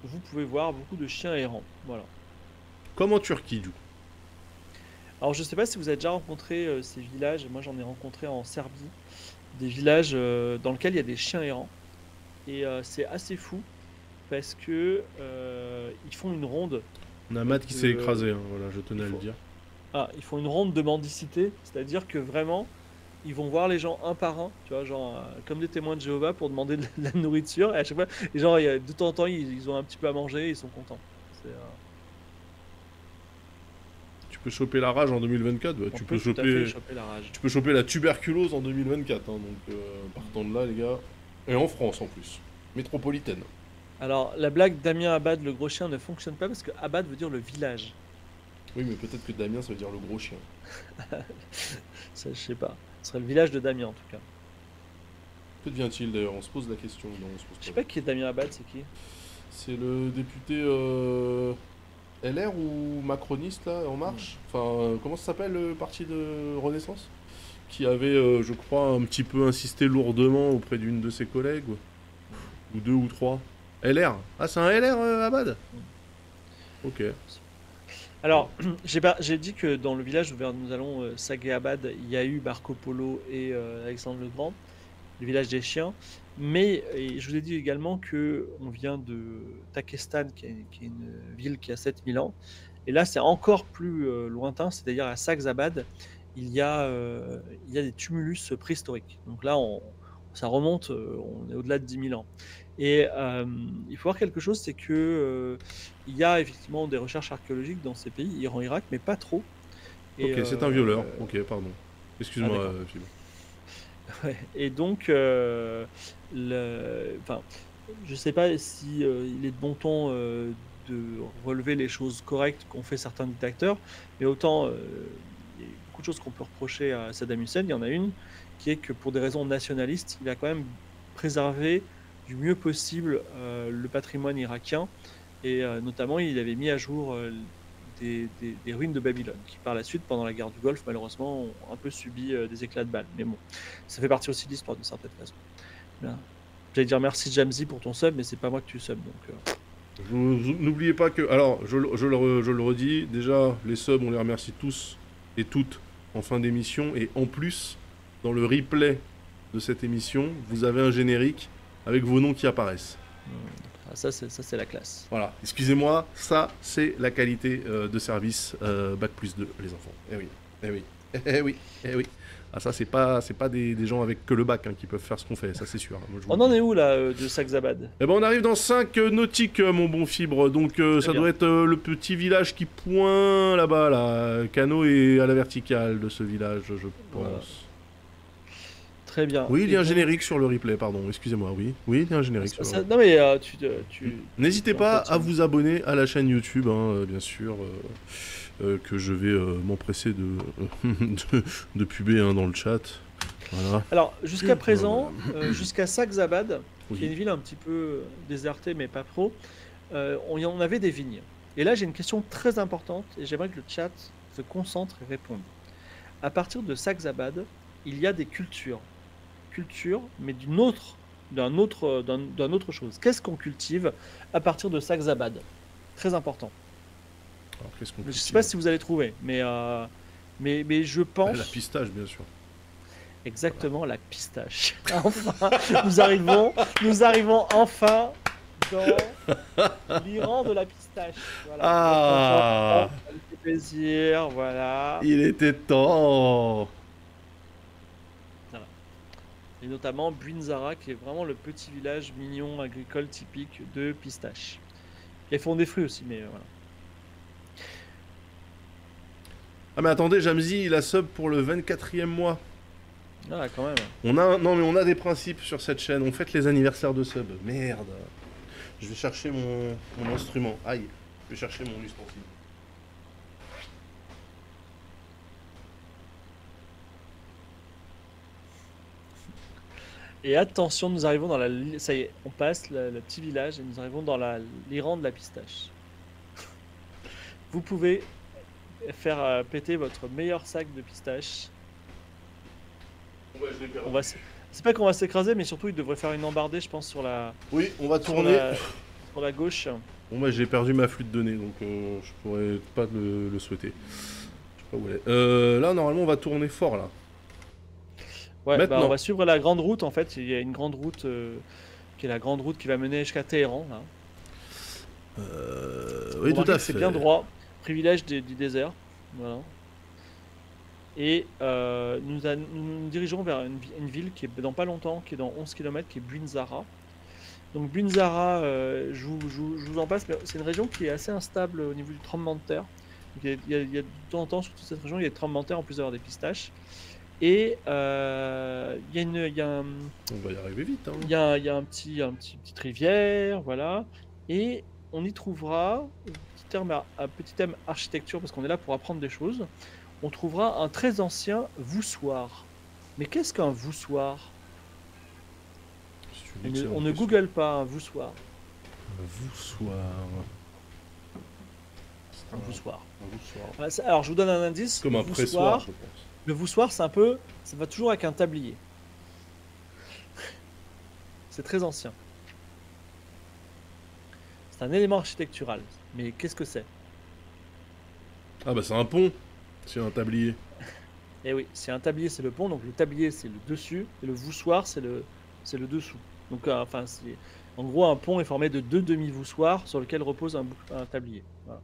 vous pouvez voir beaucoup de chiens errants, voilà. Comme en Turquie du coup. Alors je sais pas si vous avez déjà rencontré ces villages, moi j'en ai rencontré en Serbie. Des villages dans lesquels il y a des chiens errants. Et c'est assez fou parce que ils font une ronde. On a Matt qui s'est de- écrasé, hein, voilà, je tenais à le faut- dire. Ils font une ronde de mendicité, c'est-à-dire que vraiment, ils vont voir les gens un par un, tu vois, genre comme des témoins de Jéhovah pour demander de la nourriture. Et à chaque fois, et genre, de temps en temps, ils ont un petit peu à manger, et ils sont contents. C'est, Tu peux choper la rage en 2024, bah, on tu peut peux tout à fait choper... choper la rage. Tu peux choper la tuberculose en 2024, hein, donc partant de là, les gars. Et en France en plus, métropolitaine. Alors, la blague Damien Abad, le gros chien, ne fonctionne pas parce que Abad veut dire le village. Oui, mais peut-être que Damien, ça veut dire le gros chien. Ça, je sais pas. Ce serait le village de Damien en tout cas. Que devient-il d'ailleurs? On se pose la question. Non, on se Je sais pose pas. pas qui est Damien Abad, c'est qui? C'est le député LR ou macroniste là, En Marche. Enfin, comment ça s'appelle le parti de Renaissance? Qui avait, je crois, un petit peu insisté lourdement auprès d'une de ses collègues. Ou deux ou trois. LR. Ah, c'est un LR, Abad? Ok. Alors, j'ai dit que dans le village vers nous allons, Sagué-Abad, il y a eu Marco Polo et Alexandre le Grand, le village des chiens. Mais et je vous ai dit également que on vient de Takestan, qui est une ville qui a 7000 ans. Et là, c'est encore plus lointain, c'est-à-dire à Saxe-Abad, il y a des tumulus préhistoriques. Donc là, ça remonte, on est au-delà de 10 000 ans. Et il faut voir quelque chose, c'est que il y a effectivement des recherches archéologiques dans ces pays, Iran, Irak, mais pas trop. Et, Ok, c'est un violeur. Ok, pardon. Excuse-moi, d'accord. Phil. Ouais. Et donc, enfin, je sais pas si il est de bon ton de relever les choses correctes qu'ont fait certains dictateurs, mais autant il y a beaucoup de choses qu'on peut reprocher à Saddam Hussein. Il y en a une qui est que pour des raisons nationalistes, il a quand même préservé du mieux possible le patrimoine irakien et notamment il avait mis à jour des ruines de Babylone qui par la suite, pendant la guerre du Golfe, malheureusement, ont un peu subi des éclats de balles. Mais bon, ça fait partie aussi de l'histoire d'une certaine façon. Bien. J'allais dire merci Jamzi pour ton sub, mais c'est pas moi que tu sub. Donc, N'oubliez pas que. Alors, je le redis, déjà, les subs, on les remercie tous et toutes en fin d'émission. Et en plus, dans le replay de cette émission, vous avez un générique avec vos noms qui apparaissent. ça, c'est la classe. Voilà, excusez-moi, ça, c'est la qualité de service Bac+2, les enfants. Eh oui, eh oui, eh oui, eh oui. Ah, ça, c'est pas des gens avec que le bac qui peuvent faire ce qu'on fait, ça, c'est sûr. Moi, je vous On le en dis. est où là de Saxe-Abad? Eh ben, on arrive dans 5 nautiques, mon bon Fibre. Donc, ça bien. doit être le petit village qui pointe là-bas, là. Cano est à la verticale de ce village, je pense. Voilà. Très bien. Oui, il y a Et un donc- générique sur le replay, pardon. Excusez-moi, oui. Oui, il y a un générique sur le replay. Non mais N'hésitez tu pas entretiens. à vous abonner à la chaîne YouTube, bien sûr, que je vais m'empresser de puber dans le chat. Voilà. Alors, jusqu'à présent, jusqu'à Saxe-Abad, qui est Oui. une ville un petit peu désertée, mais pas trop, on avait des vignes. Et là, j'ai une question très importante, et j'aimerais que le chat se concentre et réponde. À partir de Saxe-Abad, il y a des cultures. Cultures, mais d'un autre chose. Qu'est-ce qu'on cultive à partir de Saxe-Abad? Très important. Alors, qu'est-ce qu'on Je ne sais cultive pas si vous allez trouver, mais je pense... La pistache, bien sûr. Exactement, la pistache. Enfin, nous arrivons enfin dans l'Iran de la pistache. Voilà. Ah, Ça me fait plaisir, voilà. il était temps. Et notamment Buinzara, qui est vraiment le petit village mignon agricole typique de pistache. Ils font des fruits aussi, mais voilà. Ah, mais attendez, Jamzi, il a sub pour le 24e mois. Ah, quand même. Non, mais on a des principes sur cette chaîne. On fête les anniversaires de sub. Merde. Je vais chercher mon instrument. Aïe. Je vais chercher mon ustensile. Et attention, nous arrivons dans la... Ça y est, on passe le petit village et nous arrivons dans l'Iran de la pistache. Vous pouvez faire péter votre meilleur sac de pistache. Ouais, je l'ai perdu. C'est pas qu'on va s'écraser, mais surtout il devrait faire une embardée, je pense, sur la, Oui, on va sur tourner. la, sur la gauche. Bon, bah, j'ai perdu ma flûte de nez, donc je pourrais pas le souhaiter. Je sais pas où elle est. Là, normalement, on va tourner fort, là. Ouais, bah, Maintenant. on va suivre la grande route en fait. Il y a une grande route qui est la grande route qui va mener jusqu'à Téhéran. Là. Oui, tout Remarquez à que c'est fait. bien droit, privilège du désert. Voilà. Et nous nous dirigeons vers une ville qui est dans pas longtemps, qui est dans 11 km, qui est Buinzara. Donc Buinzara, je vous en passe, mais c'est une région qui est assez instable au niveau du tremblement de terre. Donc, il y a de temps en temps, sur toute cette région, il y a des tremblements de terre en plus d'avoir des pistaches. Et On va y arriver vite, hein. il y a petite rivière, voilà. Et on y trouvera, un petit thème architecture, parce qu'on est là pour apprendre des choses, on trouvera un très ancien voussoir. Mais qu'est-ce qu'un voussoir? Si tu dis On que ne, c'est on ne impressionnant. google pas un voussoir. Un voussoir. Un voussoir. Un voussoir. Alors, je vous donne un indice. Comme Le un pressoir, je voussoir, pense. le voussoir, c'est un peu, ça va toujours avec un tablier. C'est très ancien. C'est un élément architectural. Mais qu'est-ce que c'est? Ah bah c'est un pont. C'est un tablier. Eh oui, c'est un tablier, c'est le pont. Donc le tablier, c'est le dessus. Et le voussoir, c'est le dessous. Donc, enfin, en gros, un pont est formé de deux demi-voussoirs sur lesquels repose un tablier. Voilà.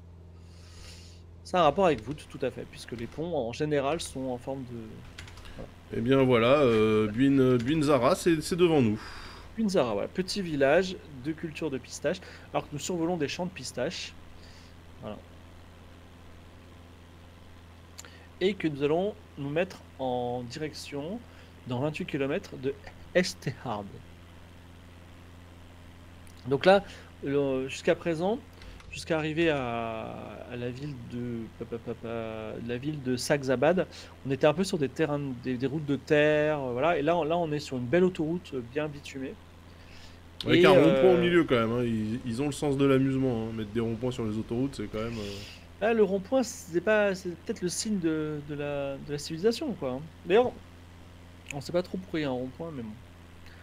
Ça a un rapport avec voûte, tout à fait, puisque les ponts, en général, sont en forme de... Voilà. Eh bien voilà, Buinzara, c'est devant nous. Buinzara, voilà, petit village de culture de pistaches, alors que nous survolons des champs de pistaches. Voilà. Et que nous allons nous mettre en direction, dans 28 km, de Estehard. Donc là, jusqu'à présent, jusqu'à arriver à la ville de Saxabad, on était un peu sur des terrains, des routes de terre, voilà. Et là, on est sur une belle autoroute bien bitumée. Avec Et un rond-point au milieu quand même, hein. Ils ont le sens de l'amusement, hein. Mettre des ronds-points sur les autoroutes, c'est quand même... là, le rond-point, c'est peut-être le signe de la civilisation, quoi, hein. D'ailleurs, on sait pas trop pourquoi il y a un rond-point, mais bon.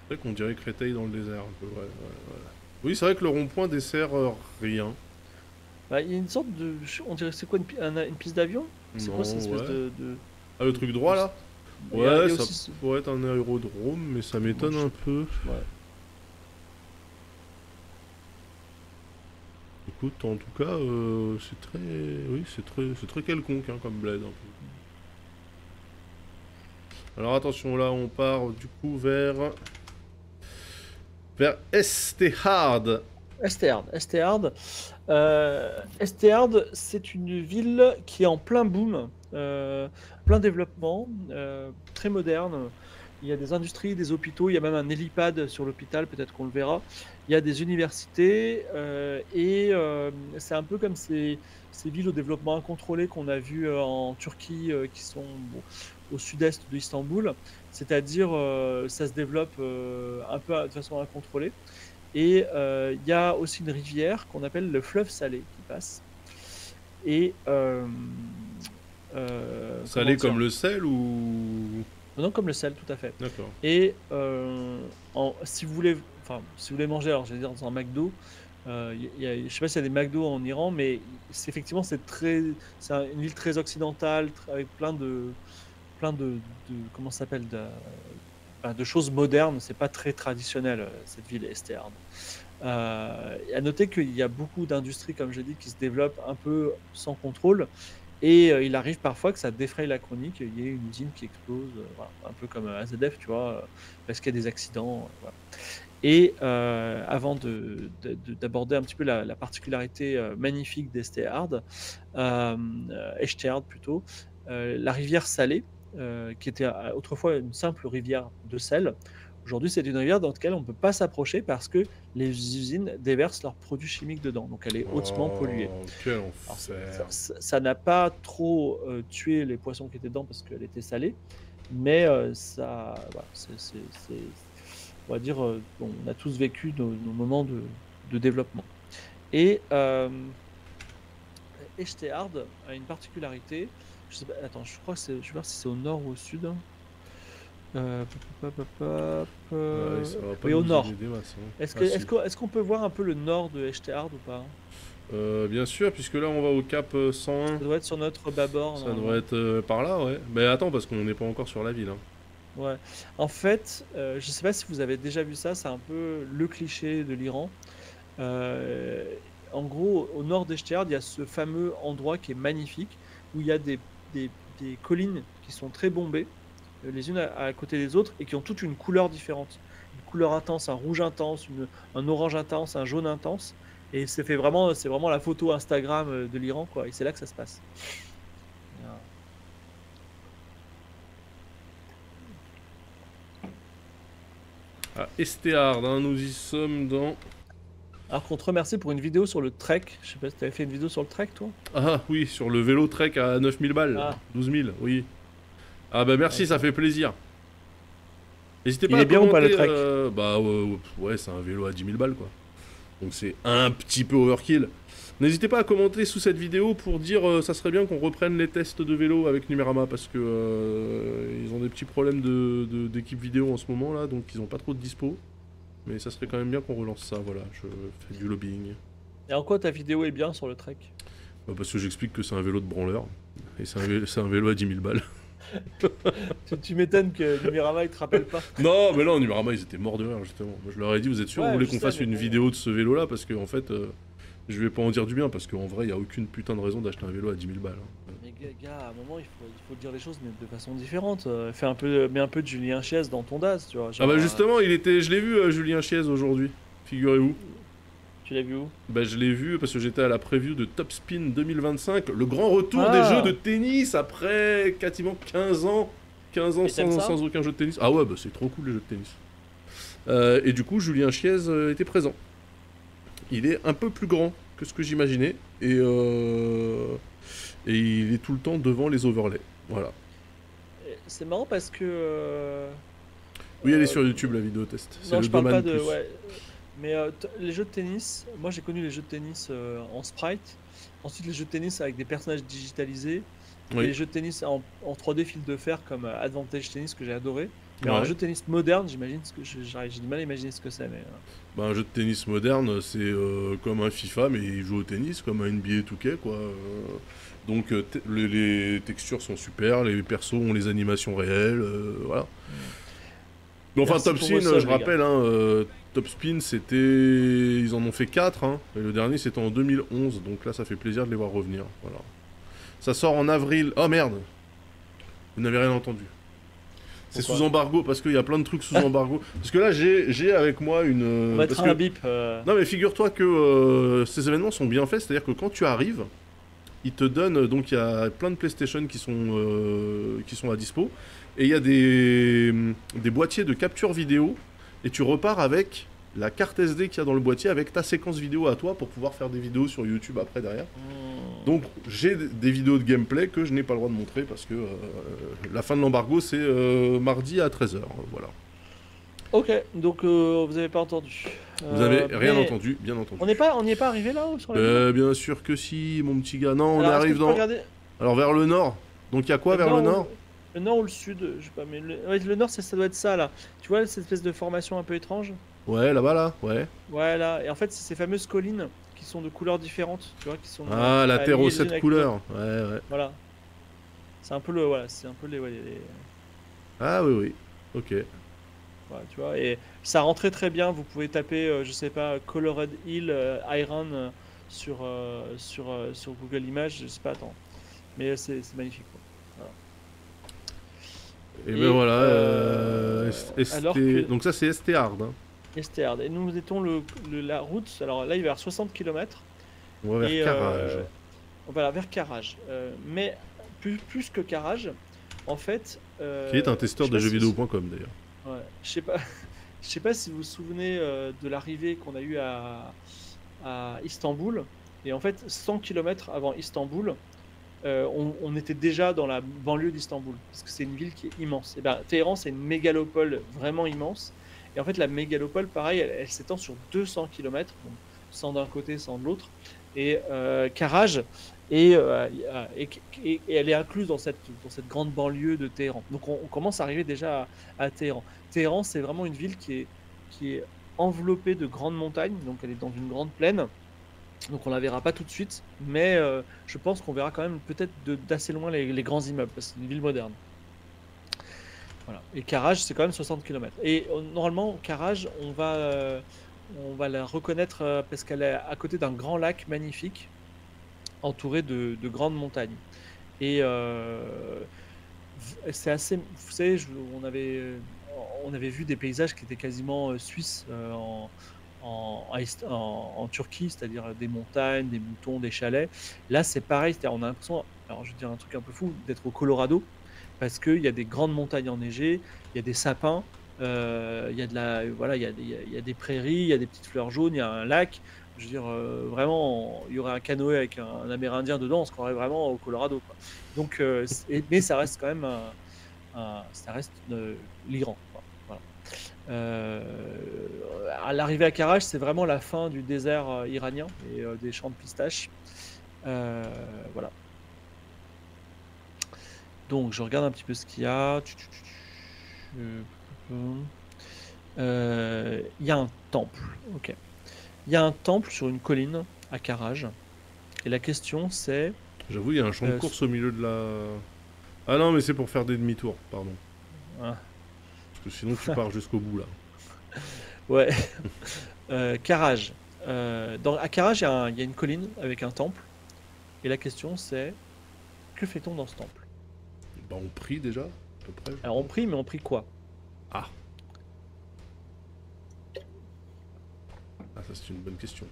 C'est vrai qu'on dirait Créteil dans le désert un peu, ouais. Oui, c'est vrai que le rond-point dessert rien. Bah, il y a une sorte de, on dirait, c'est quoi une piste d'avion? C'est quoi cette Non, espèce ouais. de... Ah, le truc droit là? Il Ouais, y a ça aussi pourrait être un aérodrome, mais ça moi, m'étonne un peu. ouais. Écoute, en tout cas, c'est très... Oui, c'est très quelconque, hein, comme bled, un peu. Alors attention, là, on part du coup vers Estehard. Estehard. Estehard, c'est une ville qui est en plein boom, plein développement, très moderne. Il y a des industries, des hôpitaux, il y a même un hélipad sur l'hôpital, peut-être qu'on le verra. Il y a des universités, et c'est un peu comme ces villes au développement incontrôlé qu'on a vues en Turquie, qui sont bon, au sud-est de Istanbul. C'est-à-dire, ça se développe un peu de façon incontrôlée. Et il y a aussi une rivière qu'on appelle le fleuve Salé qui passe. Et comment Salé dire? comme le sel ou... Non, comme le sel, tout à fait. D'accord. Et si vous voulez, enfin, si vous voulez manger, alors je vais dire dans un McDo, je sais pas s'il y a des McDo en Iran, mais effectivement une ville très occidentale, avec plein de comment ça s'appelle, de choses modernes. C'est pas très traditionnel, cette ville Estehard. À noter qu'il y a beaucoup d'industries, comme j'ai dit, qui se développent un peu sans contrôle. Et il arrive parfois que ça défraye la chronique, il y ait une usine qui explose, voilà, un peu comme AZF, tu vois, parce qu'il y a des accidents. Voilà. Et avant d'aborder un petit peu la particularité magnifique d'Estehard, Echterd plutôt, la rivière Salée, qui était autrefois une simple rivière de sel. Aujourd'hui, c'est une rivière dans laquelle on ne peut pas s'approcher parce que les usines déversent leurs produits chimiques dedans. Donc, elle est hautement polluée. Oh, quel Alors, enfer. ça n'a pas trop tué les poissons qui étaient dedans parce qu'elle était salée, mais ça, voilà, on va dire, bon, on a tous vécu nos moments de développement. Et Echtehard a une particularité. Je sais pas, attends, je crois que je vais voir si c'est au nord ou au sud. Pop, pop, pop, Ouais, ça va pas oui, au nous aider nord. des masses, hein. Est-ce que, Ah est-ce si. que, est-ce qu'on peut voir un peu le nord de Echtehard ou pas? Bien sûr, puisque là on va au cap 101. Ça doit être sur notre bâbord, Ça devrait normalement. être par là, ouais. Mais attends, parce qu'on n'est pas encore sur la ville, hein. Ouais. En fait, je sais pas si vous avez déjà vu ça, c'est un peu le cliché de l'Iran. Euh, en gros, au nord d'Echterd, il y a ce fameux endroit qui est magnifique, où il y a des, des collines qui sont très bombées, les unes à côté des autres, et qui ont toutes une couleur différente. Une couleur intense, un rouge intense, un orange intense, un jaune intense. Et c'est vraiment la photo Instagram de l'Iran, quoi. Et c'est là que ça se passe. Ah, Estéard, hein, nous y sommes dans... Alors qu'on te remercie pour une vidéo sur le trek. Je sais pas si tu avais fait une vidéo sur le trek, toi. Ah oui, sur le vélo Trek à 9000 balles. Ah. 12 000, oui. Ah bah merci, Ouais. ça fait plaisir. N'hésitez Il pas est à bien ou pas, le commenter, trek bah ouais, c'est un vélo à 10 000 balles quoi. Donc c'est un petit peu overkill. N'hésitez pas à commenter sous cette vidéo pour dire ça serait bien qu'on reprenne les tests de vélo avec Numérama parce que ils ont des petits problèmes d'équipe vidéo en ce moment là, donc ils ont pas trop de dispo. Mais ça serait quand même bien qu'on relance ça, voilà, je fais du lobbying. Et en quoi ta vidéo est bien sur le trek? Bah, parce que j'explique que c'est un vélo de branleur, et c'est un vélo à 10 000 balles. Tu m'étonnes que Numérama il te rappelle pas. Non, mais là, en Numérama, ils étaient morts de rire, justement. Moi, je leur ai dit, vous êtes sûr, Ouais, vous voulez je qu'on sais, fasse mais une bon. vidéo de ce vélo-là? Parce que, en fait, je vais pas en dire du bien, parce qu'en vrai, il y a aucune putain de raison d'acheter un vélo à 10 000 balles. Hein. Mais gars, à un moment, il faut dire les choses mais de façon différente. Mets un peu de Julien Chiez dans ton DAS, tu vois. Ah bah Genre, justement, je l'ai vu, Julien Chiez, aujourd'hui. Figurez-vous. tu l'as vu où? Bah je l'ai vu parce que j'étais à la preview de Top Spin 2025, le grand retour des Ah. jeux de tennis après quasiment 15 ans. 15 ans Et t'aimes ça sans aucun jeu de tennis. Ah ouais, bah c'est trop cool les jeux de tennis. Et du coup, Julien Chiez était présent. Il est un peu plus grand que ce que j'imaginais et il est tout le temps devant les overlays. Voilà. Et c'est marrant parce que. Oui, elle est euh, sur YouTube la vidéo test. C'est non, le je parle pas domaine de. plus. Ouais. Mais les jeux de tennis, moi j'ai connu les jeux de tennis en sprite. Ensuite, les jeux de tennis avec des personnages digitalisés. Et les Oui. jeux de tennis en 3D fil de fer comme Advantage Tennis que j'ai adoré. Mais alors, un Ouais. jeu de tennis moderne, j'imagine ce que j'ai du mal à imaginer ce que c'est. Mais Bah, un jeu de tennis moderne, c'est comme un FIFA, mais il joue au tennis, comme un NBA 2K, quoi. Donc, les textures sont super, les persos ont les animations réelles, voilà. Mais enfin, Merci Top pour Spin, vos subs, je les gars. rappelle, hein, Top Spin, c'était... Ils en ont fait 4, hein, et le dernier, c'était en 2011, donc là, ça fait plaisir de les voir revenir, voilà. Ça sort en avril... Oh, merde! Vous n'avez rien entendu. C'est Pourquoi sous embargo, parce qu'il y a plein de trucs sous embargo. Parce que là, j'ai avec moi une... On parce mettra que- un bip. Non mais figure-toi que ces événements sont bien faits, c'est-à-dire que quand tu arrives, ils te donnent, donc il y a plein de PlayStation qui sont à dispo, et il y a des boîtiers de capture vidéo, et tu repars avec la carte SD qu'il y a dans le boîtier, avec ta séquence vidéo à toi pour pouvoir faire des vidéos sur YouTube après derrière. Donc j'ai des vidéos de gameplay que je n'ai pas le droit de montrer parce que la fin de l'embargo c'est mardi à 13 h, voilà. Ok, donc vous avez pas entendu. Vous avez rien mais entendu, bien entendu. On n'y est pas arrivé là sur la vidéo Bien sûr que si, mon petit gars. Non, on Alors, est-ce que arrive tu peux dans... regarder Alors vers le nord. Donc il y a quoi vers le ou nord? le nord ou le sud? Je sais pas, mais ouais, le nord, ça doit être ça là. Tu vois cette espèce de formation un peu étrange? Ouais, là-bas là, ouais. Ouais, là. Et en fait, c'est ces fameuses collines qui sont de couleurs différentes, tu vois, qui sont Ah, la terre alignées aux les unes 7 avec couleurs. Ouais, ouais. Voilà. C'est un peu le, voilà, c'est un peu Ah oui, oui. Ok. voilà, tu vois. Et ça rend très très bien. Vous pouvez taper, je sais pas, Colored Hill Iron sur Google Images. Je sais pas, attends. Mais c'est magnifique, quoi. Et Et, ben voilà. alors que- Donc ça c'est ST Hard. Hein. Esterde. Et nous étions la route. Alors là, il va y avoir 60 km. On va Et vers Carrage. on va vers Carrage. Mais plus que Carrage, en fait. Qui est un testeur je de sais pas si jeuxvideo.com d'ailleurs. ouais, je sais pas si vous vous souvenez de l'arrivée qu'on a eue à Istanbul. Et en fait, 100 km avant Istanbul, on était déjà dans la banlieue d'Istanbul. Parce que c'est une ville qui est immense. Et ben, Téhéran, c'est une mégalopole vraiment immense. Et en fait, la mégalopole, pareil, elle s'étend sur 200 km, donc 100 d'un côté, 100 de l'autre. Et Karaj, et elle est incluse dans cette grande banlieue de Téhéran. Donc on commence à arriver déjà à Téhéran. Téhéran, c'est vraiment une ville qui est enveloppée de grandes montagnes, donc elle est dans une grande plaine. Donc on la verra pas tout de suite, mais je pense qu'on verra quand même peut-être d'assez loin les grands immeubles, parce que c'est une ville moderne. Voilà. Et Karaj, c'est quand même 60 km. Et normalement, Karaj, On va la reconnaître parce qu'elle est à côté d'un grand lac magnifique, entouré de grandes montagnes. Et c'est assez. Vous savez, on avait vu des paysages qui étaient quasiment suisses en Turquie, c'est-à-dire des montagnes, des moutons, des chalets. Là, c'est pareil, c'est-à-dire on a l'impression, alors je vais dire un truc un peu fou, d'être au Colorado, parce qu'il y a des grandes montagnes enneigées, il y a des sapins, il y a de la, voilà, il y a des prairies, il y a des petites fleurs jaunes, il y a un lac. Je veux dire, vraiment, il y aurait un canoë avec un Amérindien dedans, on se croirait vraiment au Colorado, quoi. Donc, mais ça reste quand même ça reste l'Iran, quoi. Voilà. À l'arrivée à Karaj, c'est vraiment la fin du désert iranien et des champs de pistaches. Voilà. Donc, je regarde un petit peu ce qu'il y a. Il y a un temple. Ok. Il y a un temple sur une colline à Karaj. Et la question c'est. J'avoue, il y a un champ de course au milieu de la... Ah non, mais c'est pour faire des demi-tours, pardon. Ah. Parce que sinon, tu pars jusqu'au bout, là. Ouais. Karaj. À Karaj, il y a une colline avec un temple. Et la question c'est, que fait-on dans ce temple? Bah, on prie déjà, à peu près. Alors on prie, mais on prie quoi? Ah. Ah, ça c'est une bonne question.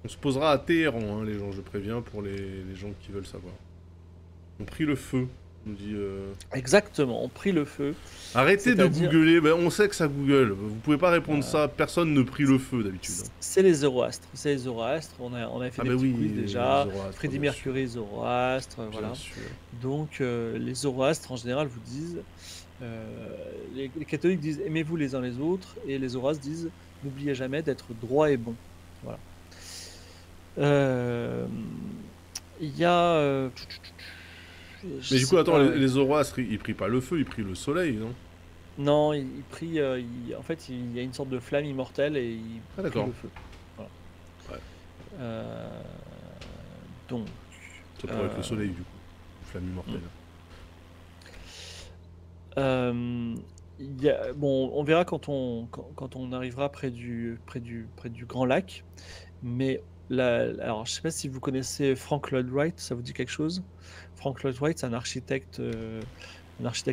On se posera à Téhéran, hein, les gens, je préviens, pour les gens qui veulent savoir. On prie le feu, nous dit... Exactement, on prie le feu. Arrêtez de googler, ben, on sait que ça google. Vous pouvez pas répondre ça, personne ne prie le feu d'habitude. C'est les Zoroastres, on avait fait des petits quiz déjà. Freddie Mercury, Zoroastre, voilà. Donc les Zoroastres en général vous disent, les catholiques disent aimez-vous les uns les autres, et les Zoroastres disent n'oubliez jamais d'être droit et bon. Voilà. Il y a... mais du coup, attends, les Zoroastres, ils prient pas le feu, ils prient le soleil, non? Non, ils prient. En fait, il y a une sorte de flamme immortelle et ils prient le feu. Voilà. Ouais. Donc. Ça pourrait être le soleil, du coup. Flamme immortelle. Bon, on verra quand on arrivera près du Grand Lac. Mais alors, je sais pas si vous connaissez Frank Lloyd Wright, ça vous dit quelque chose? Frank Lloyd Wright, c'est un architecte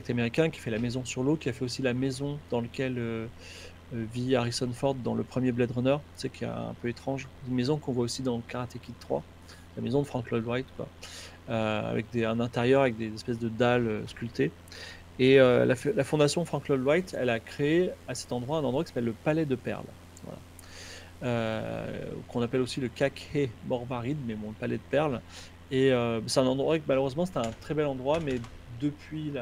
américain qui fait la maison sur l'eau, qui a fait aussi la maison dans laquelle vit Harrison Ford dans le premier Blade Runner, tu sais, qui est un peu étrange. Une maison qu'on voit aussi dans Karate Kid 3, la maison de Frank Lloyd Wright, quoi. Avec un intérieur avec des espèces de dalles sculptées. Et la fondation Frank Lloyd Wright, elle a créé à cet endroit un endroit qui s'appelle le Palais de Perles. Voilà. Qu'on appelle aussi le Kakhe Morvarid, mais bon, le Palais de Perles. Et c'est un endroit que malheureusement c'est un très bel endroit, mais depuis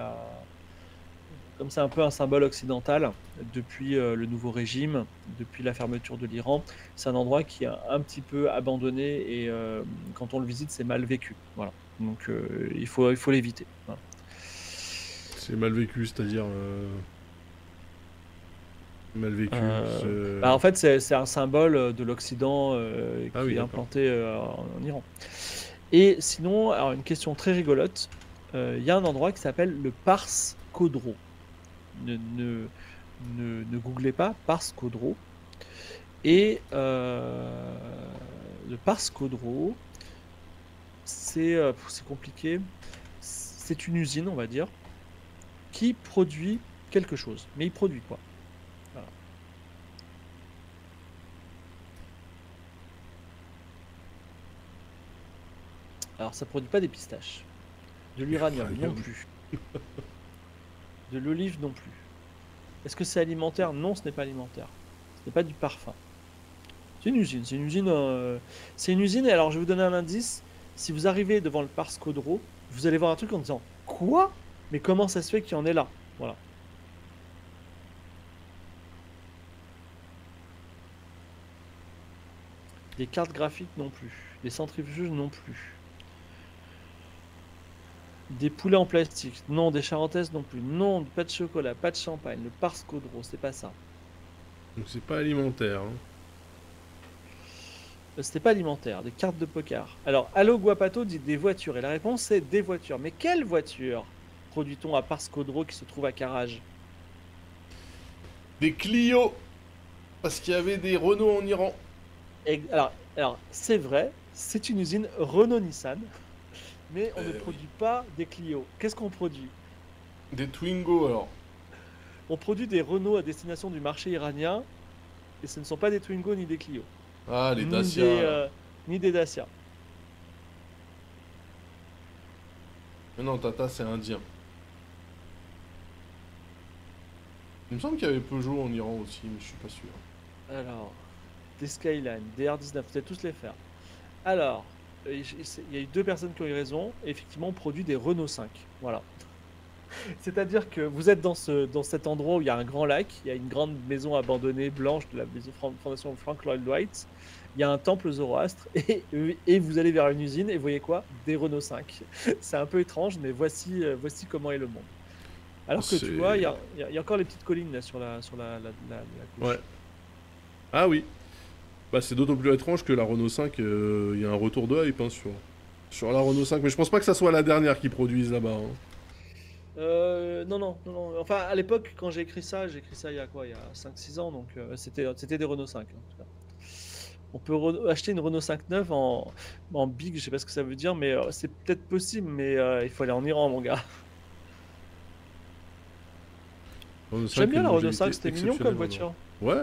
comme c'est un peu un symbole occidental, depuis le nouveau régime, depuis la fermeture de l'Iran, c'est un endroit qui est un petit peu abandonné et quand on le visite, c'est mal vécu. Voilà. Donc il faut l'éviter. Voilà. C'est mal vécu, c'est-à-dire mal vécu. En fait, c'est un symbole de l'Occident qui est implanté en Iran. Et sinon, alors une question très rigolote, il y a un endroit qui s'appelle le Pars Khodro. Ne googlez pas Pars Khodro. Et le Pars Khodro, c'est compliqué. C'est une usine, on va dire, qui produit quelque chose. Mais il produit quoi? Voilà. Alors, ça produit pas des pistaches. De l'uranium non plus. De l'olive non plus. Est-ce que c'est alimentaire? Non, ce n'est pas alimentaire. Ce n'est pas du parfum. C'est une usine. C'est une usine. Et alors, je vais vous donner un indice. Si vous arrivez devant le Pars Khodro, vous allez voir un truc en disant quoi? Mais comment ça se fait qu'il y en ait là? Voilà. Des cartes graphiques non plus. Des centrifuges non plus. Des poulets en plastique, non. Des charentaises non plus, non. Pas de chocolat, pas de champagne. Le Pars Khodro, c'est pas ça. Donc c'est pas alimentaire. Hein. C'était pas alimentaire. Des cartes de poker. Alors, Allo Guapato dit des voitures. Et la réponse c'est des voitures. Mais quelle voiture produit-on à Pars Khodro qui se trouve à Karaj? Des Clio. Parce qu'il y avait des Renault en Iran. Alors c'est vrai, c'est une usine Renault-Nissan, mais on ne Oui. produit pas des Clio. Qu'est-ce qu'on produit? Des Twingo alors. On produit des Renault à destination du marché iranien, et ce ne sont pas des Twingo ni des Clio, Ah, les ni Dacia là. ni des Dacia. Mais non, Tata c'est indien. Il me semble qu'il y avait Peugeot en Iran aussi, mais je suis pas sûr. Alors, des Skyline, des R19, vous allez tous les faire. Alors, il y a eu deux personnes qui ont eu raison. Et effectivement, on produit des Renault 5. Voilà. C'est-à-dire que vous êtes dans cet endroit où il y a un grand lac, il y a une grande maison abandonnée blanche de la maison fondation Frank Lloyd Wright, il y a un temple zoroastre, et vous allez vers une usine et vous voyez quoi? Des Renault 5. C'est un peu étrange, mais voici comment est le monde. Alors que tu vois, C'est... il y a encore les petites collines là, sur la Ouais. gauche. Ah oui. Bah c'est d'autant plus étrange que la Renault 5, il y a un retour de hype hein, sur la Renault 5. Mais je pense pas que ça soit la dernière qu'ils produisent là-bas. Hein. Non, non, non, non. Enfin, à l'époque, quand j'ai écrit ça il y a quoi? Il y a 5 6 ans, donc c'était des Renault 5, hein, en tout cas. On peut acheter une Renault 5 neuve en big, je sais pas ce que ça veut dire, mais c'est peut-être possible, mais il faut aller en Iran, mon gars. Renault J'aime 5 a bien une la Renault longévité 5, c'était mignon comme exceptionnelle en Iran. voiture. Ouais.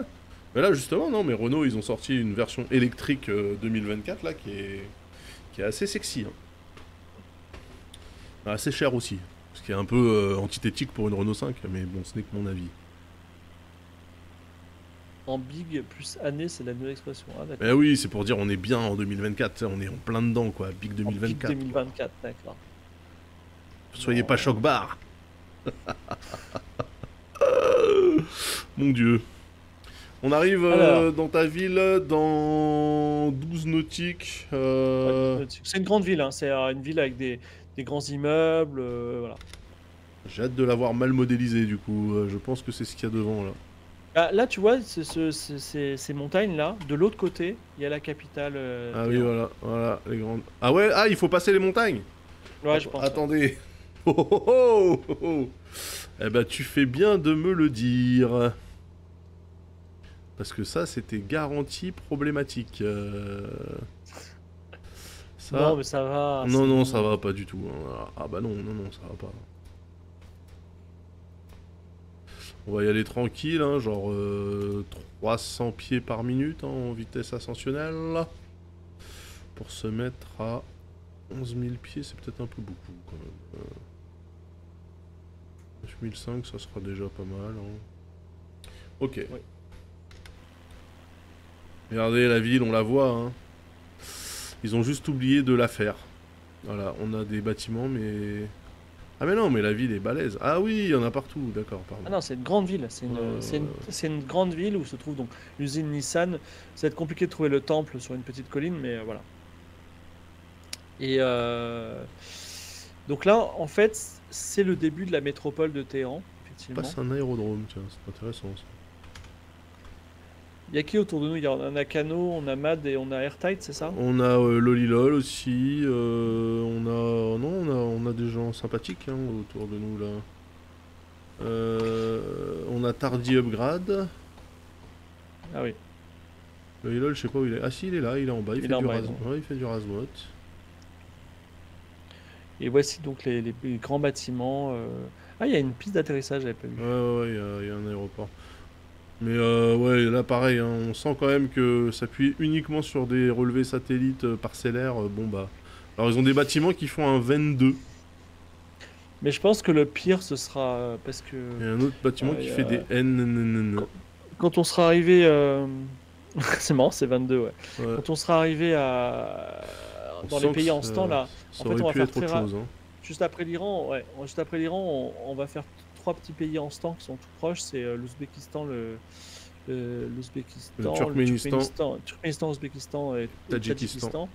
Mais là justement, non, mais Renault ils ont sorti une version électrique 2024 là qui est assez sexy. Hein. Assez cher aussi. Ce qui est un peu antithétique pour une Renault 5, mais bon, ce n'est que mon avis. En big plus année, c'est la nouvelle expression. Ah, Eh d'accord. oui, c'est pour dire on est bien en 2024, on est en plein dedans quoi, Big En big 2024 quoi. 2024, d'accord. Soyez pas Non. choc-barre. Mon dieu. On arrive Alors, dans ta ville dans 12 nautiques. ouais, c'est une grande ville, hein. C'est une ville avec des grands immeubles, voilà. J'ai hâte de l'avoir mal modélisé du coup. Je pense que c'est ce qu'il y a devant là. Ah, là, tu vois, ces montagnes-là, de l'autre côté, il y a la capitale Ah oui, Téhéran. voilà, voilà, les grandes. Ah ouais, ah, il faut passer les montagnes. Ouais, je pense, ouais. Attendez. Oh, oh, oh, oh, oh. Eh ben, tu fais bien de me le dire. Parce que ça, c'était garanti problématique. Non, Ça. mais ça va, Non, c'est non, ça bon. va pas du tout. Hein. Ah bah non, non, non, ça va pas. On va y aller tranquille, hein, genre 300 pieds par minute hein, en vitesse ascensionnelle. Pour se mettre à 11 000 pieds, c'est peut-être un peu beaucoup quand même. 9005, ça sera déjà pas mal. Hein. Ok. Oui. Regardez la ville, on la voit. Hein. Ils ont juste oublié de la faire. Voilà, on a des bâtiments, mais... Ah mais non, mais la ville est balèze. Ah oui, il y en a partout, d'accord, pardon. Ah non, c'est une grande ville. Euh, C'est une grande ville où se trouve donc l'usine Nissan. Ça va être compliqué de trouver le temple sur une petite colline, mais voilà. Et donc là, en fait, c'est le début de la métropole de Téhéran, effectivement. passe un aérodrome, tiens, c'est intéressant ça. Il y a qui autour de nous? Il y a, on a Nakano, on a Mad et on a Airtight, c'est ça? On a Lolilol aussi, on a... Non, on a des gens sympathiques hein, autour de nous là. On a Tardy Upgrade. Ah oui, Lolilol, je sais pas où il est. Ah si, il est là, il est en bas, il il fait est en du bas. ouais, il fait du rasmot. Et voici donc les grands bâtiments. Ah, il y a une piste d'atterrissage, j'avais pas vu. Ouais, ouais, ouais, il y a un aéroport. Mais ouais, là pareil, hein, on sent quand même que s'appuyer uniquement sur des relevés satellites parcellaires, bon bah... Alors ils ont des bâtiments qui font un 22, Mais je pense que le pire, ce sera parce que et un autre bâtiment qui il y fait des a- N. quand on sera arrivé, c'est marrant, c'est 22, ouais. Ouais, Quand on sera arrivé on dans les sent que pays en ce temps-là, en ça fait, aurait on va pu faire être autre chose. Hein. juste après l'Iran, ouais, juste après l'Iran, on va faire trois petits pays en ce temps qui sont tout proches. C'est l'Ouzbékistan, Le l'Ouzbékistan, le Turkménistan, Turkménistan, Ouzbékistan et le Tadjikistan. Tadjikistan.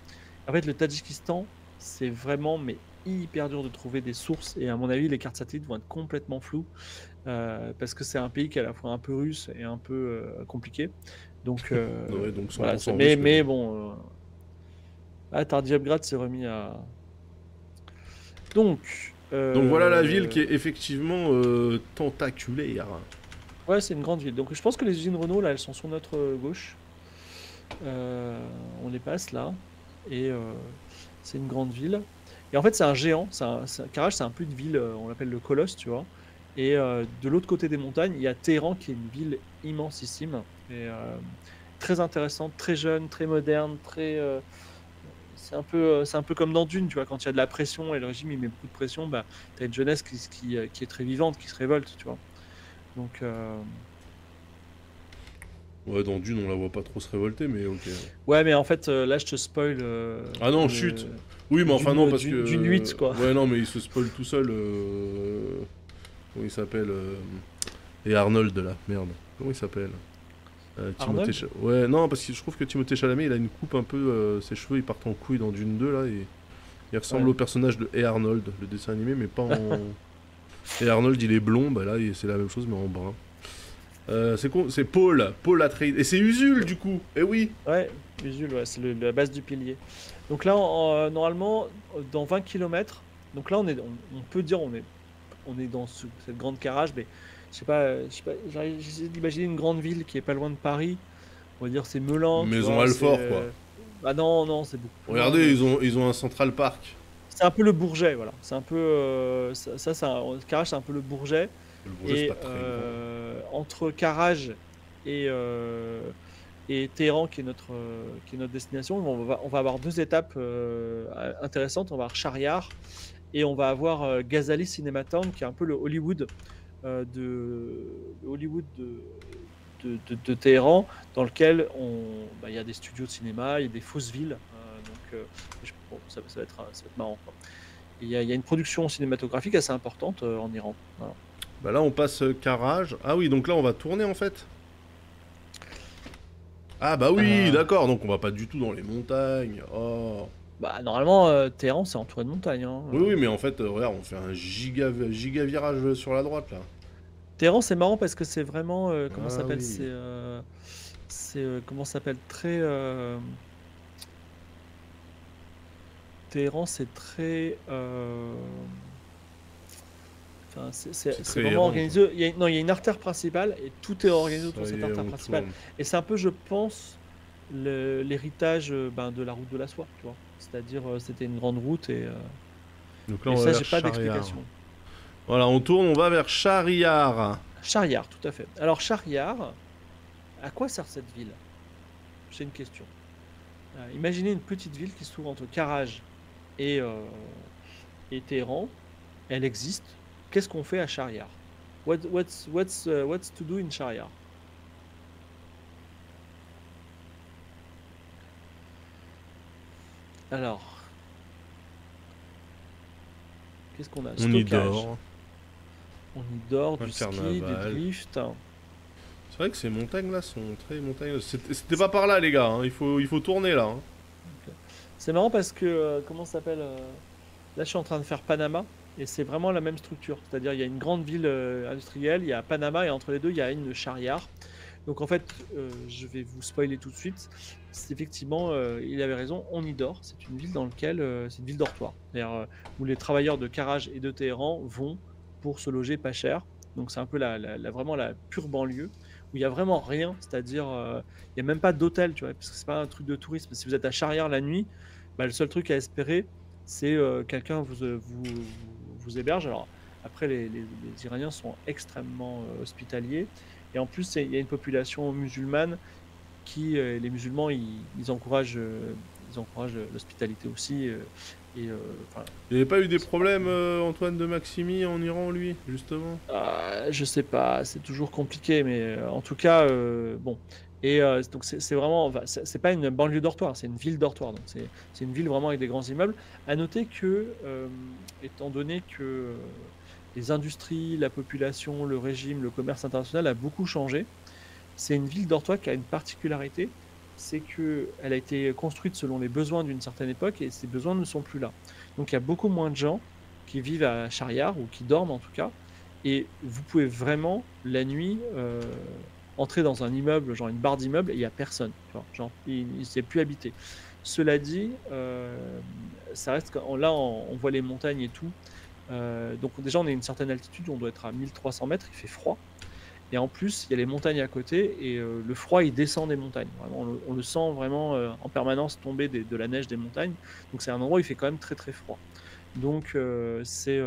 En fait, le Tadjikistan, c'est vraiment mais hyper dur de trouver des sources et à mon avis, les cartes satellites vont être complètement floues parce que c'est un pays qui est à la fois un peu russe et un peu compliqué. Donc Ouais, donc voilà, 100% mais, russe, mais bon. mais bon, Tardiabgrad s'est remis à. Donc, Donc voilà la ville qui est effectivement tentaculaire. Ouais, c'est une grande ville. Donc je pense que les usines Renault, là, elles sont sur notre gauche. On les passe là. Et c'est une grande ville. Et en fait, c'est un géant. Karaj, c'est un peu une ville, on l'appelle le Colosse, tu vois. Et de l'autre côté des montagnes, il y a Téhéran, qui est une ville immensissime. Et très intéressante, très jeune, très moderne, c'est un peu comme dans Dune, tu vois. Quand il y a de la pression et le régime il met beaucoup de pression, bah, tu as une jeunesse qui est très vivante, qui se révolte, tu vois. Donc, Ouais, dans Dune, on la voit pas trop se révolter, mais ok. ouais, mais en fait, là, je te spoil Ah non, chut. le Oui, mais enfin non, parce Dune que... 8, quoi. Ouais, non, mais il se spoil tout seul. Comment il s'appelle Et Arnold, là. Merde. Comment il s'appelle Timothée Arnold? Ouais, non, parce que je trouve que Timothée Chalamet, il a une coupe un peu... ses cheveux, ils partent en couille dans Dune 2, là, et... Il ressemble Ouais. au personnage de Hey Arnold, le dessin animé, mais pas en... Hey Arnold, il est blond, bah là, c'est la même chose, mais en brun. C'est Paul Atreides. Et c'est Usul, du coup. Eh oui. Ouais, Usul, ouais, c'est la base du pilier. Donc là, normalement, dans 20 kilomètres, donc là, on peut dire on est dans cette grande carrage, mais je sais pas, j'essaie d'imaginer une grande ville qui est pas loin de Paris. On va dire c'est Melun, tu Maison vois, Alfort, quoi. bah non, non, c'est beaucoup plus loin, Regardez, mais ils ont un Central Park. c'est un peu le Bourget, voilà. C'est un peu Carrage, c'est un peu le Bourget. Le Bourget, c'est Et pas très grand. entre Carrage et Téhéran, qui est notre destination, on va avoir deux étapes intéressantes. On va avoir Shahryar et on va avoir Ghazali Cinématown, qui est un peu le Hollywood de Téhéran, dans lequel il y a des studios de cinéma, il y a des fausses villes. Bon, ça va être marrant, quoi. Il y a une production cinématographique assez importante en Iran. Voilà. Bah là, on passe Karaj. Ah oui, donc là, on va tourner, en fait. Ah bah oui, Euh, d'accord, donc on va pas du tout dans les montagnes. Oh. Bah, normalement, Téhéran, c'est entouré de montagnes, hein. Oui, oui, mais en fait, regarde, on fait un giga virage sur la droite, là. Téhéran, c'est marrant parce que c'est vraiment, comment ça Ah s'appelle? oui. Comment ça s'appelle? Téhéran, c'est très. Enfin, C'est c'est très vraiment errant, quoi. organisé. Non, il y a une artère principale et tout est organisé autour Ça de cette y est, artère on principale. tourne. Et c'est un peu, je pense, l'héritage de la route de la soie, tu vois. C'est-à-dire, c'était une grande route Donc là, et on va ça, vers j'ai pas Shahryar. d'explication. Voilà, on tourne, on va vers Shahryar. Shahryar, tout à fait. Alors, Shahryar, à quoi sert cette ville? C'est une question. Imaginez une petite ville qui se trouve entre Karaj et, euh, et Téhéran. Elle existe. Qu'est-ce qu'on fait à Shahryar? What's to do in Shahryar? Alors, qu'est-ce qu'on a? On y Stockage. dort. On y dort, Un du ski, du carnaval. drift. C'est vrai que ces montagnes-là sont très montagneuses. C'était pas par là, les gars. Hein. Il faut tourner, là. Hein. C'est marrant parce que, comment ça s'appelle? Là, je suis en train de faire Panama et c'est vraiment la même structure. C'est-à-dire, il y a une grande ville industrielle, il y a Panama et entre les deux, il y a une Shahryar. Donc en fait, je vais vous spoiler tout de suite. C'est effectivement, il avait raison, on y dort. C'est une ville dans laquelle c'est une ville dortoir, c'est-à-dire où les travailleurs de Karaj et de Téhéran vont pour se loger pas cher. Donc c'est un peu vraiment la pure banlieue où il y a vraiment rien, c'est-à-dire il y a même pas d'hôtel, tu vois, parce que c'est pas un truc de tourisme. Si vous êtes à Shahryar la nuit, bah, le seul truc à espérer, c'est quelqu'un vous héberge. Alors après, les Iraniens sont extrêmement hospitaliers. Et en plus, il y a une population musulmane les musulmans, ils encouragent l'hospitalité aussi. Enfin, Il n'y avait pas eu des c'est pas- problèmes, Antoine de Maximi, en Iran, lui, justement? je sais pas, c'est toujours compliqué, mais en tout cas, bon. Et donc c'est vraiment, enfin, c'est pas une banlieue dortoir, c'est une ville dortoir. Donc c'est une ville vraiment avec des grands immeubles. À noter que, étant donné que les industries, la population, le régime, le commerce international a beaucoup changé. C'est une ville dortoir qui a une particularité, c'est qu'elle a été construite selon les besoins d'une certaine époque et ces besoins ne sont plus là. Donc il y a beaucoup moins de gens qui vivent à Shahryar ou qui dorment en tout cas. Et vous pouvez vraiment, la nuit, entrer dans un immeuble, genre une barre d'immeuble, et il n'y a personne. Genre, il ne s'est plus habité. Cela dit, ça reste, là, on voit les montagnes et tout. Donc déjà, on est à une certaine altitude, on doit être à 1300 mètres, il fait froid. Et en plus, il y a les montagnes à côté et le froid, il descend des montagnes. Vraiment, on le sent vraiment en permanence tomber de la neige des montagnes. Donc c'est un endroit où il fait quand même très très froid. Donc alors c'est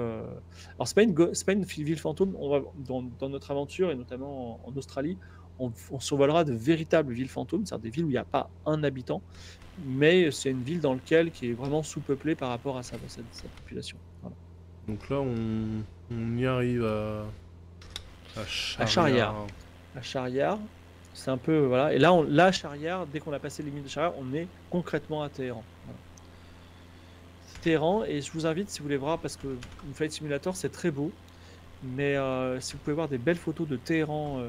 pas une ville fantôme. On va dans notre aventure et notamment en Australie, on survolera de véritables villes fantômes, c'est-à-dire des villes où il n'y a pas un habitant, mais c'est une ville dans laquelle qui est vraiment sous-peuplée par rapport à sa population. Voilà. Donc là, on y arrive à À Shariar. Shariar. À Shariar, c'est un peu voilà. Et là, à Shariar, dès qu'on a passé les limites de Shariar, on est concrètement à Téhéran. Voilà. Téhéran, et je vous invite si vous voulez voir parce que une Flight Simulator c'est très beau, mais si vous pouvez voir des belles photos de Téhéran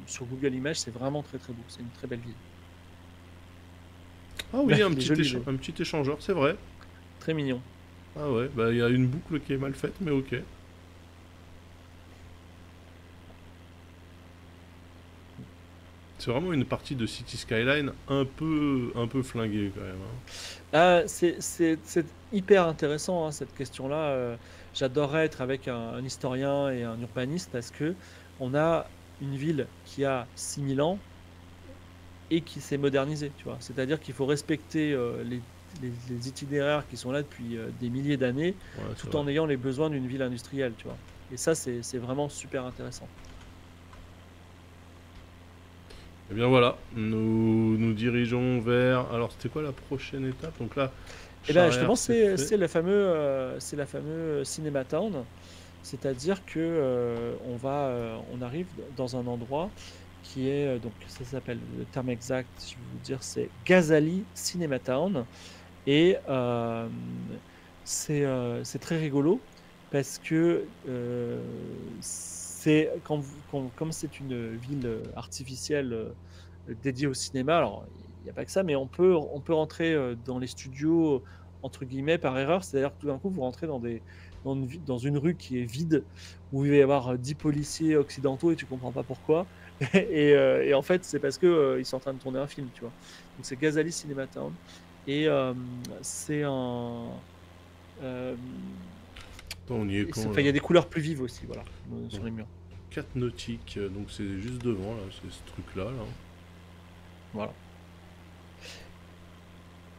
sur Google Images, c'est vraiment très très beau. C'est une très belle ville. Ah oui, Il est joli, un petit échangeur, c'est vrai. très mignon. Ah ouais, bah il y a une boucle qui est mal faite, mais ok. C'est vraiment une partie de City Skyline un peu flinguée quand même, hein. C'est hyper intéressant hein, cette question-là. J'adorerais être avec un historien et un urbaniste parce que on a une ville qui a 6000 ans et qui s'est modernisée, tu vois. C'est-à-dire qu'il faut respecter les itinéraires qui sont là depuis des milliers d'années, Ouais, c'est tout vrai. en ayant les besoins d'une ville industrielle, tu vois. Et ça, c'est vraiment super intéressant. Et bien voilà, nous dirigeons vers... Alors c'était quoi la prochaine étape? Donc là, Et bien Charrière justement, c'est fait. c'est la fameuse Cinema Town, c'est-à-dire que on arrive dans un endroit qui est donc ça s'appelle le terme exact, je vais vous dire, c'est Ghazali Cinema Town. Et c'est très rigolo parce que comme c'est une ville artificielle dédiée au cinéma, alors il n'y a pas que ça, mais on peut rentrer dans les studios entre guillemets par erreur, c'est-à-dire que tout d'un coup vous rentrez dans une rue qui est vide où il va y avoir 10 policiers occidentaux et tu comprends pas pourquoi. Et en fait, c'est parce que ils sont en train de tourner un film, tu vois. Donc c'est Ghazali Cinema Town. Et c'est un. euh, Attends, on y est quand Enfin, il là? y a des couleurs plus vives aussi, voilà, Bon, sur les murs. 4 nautiques, donc c'est juste devant là, c'est ce truc là, là. Voilà.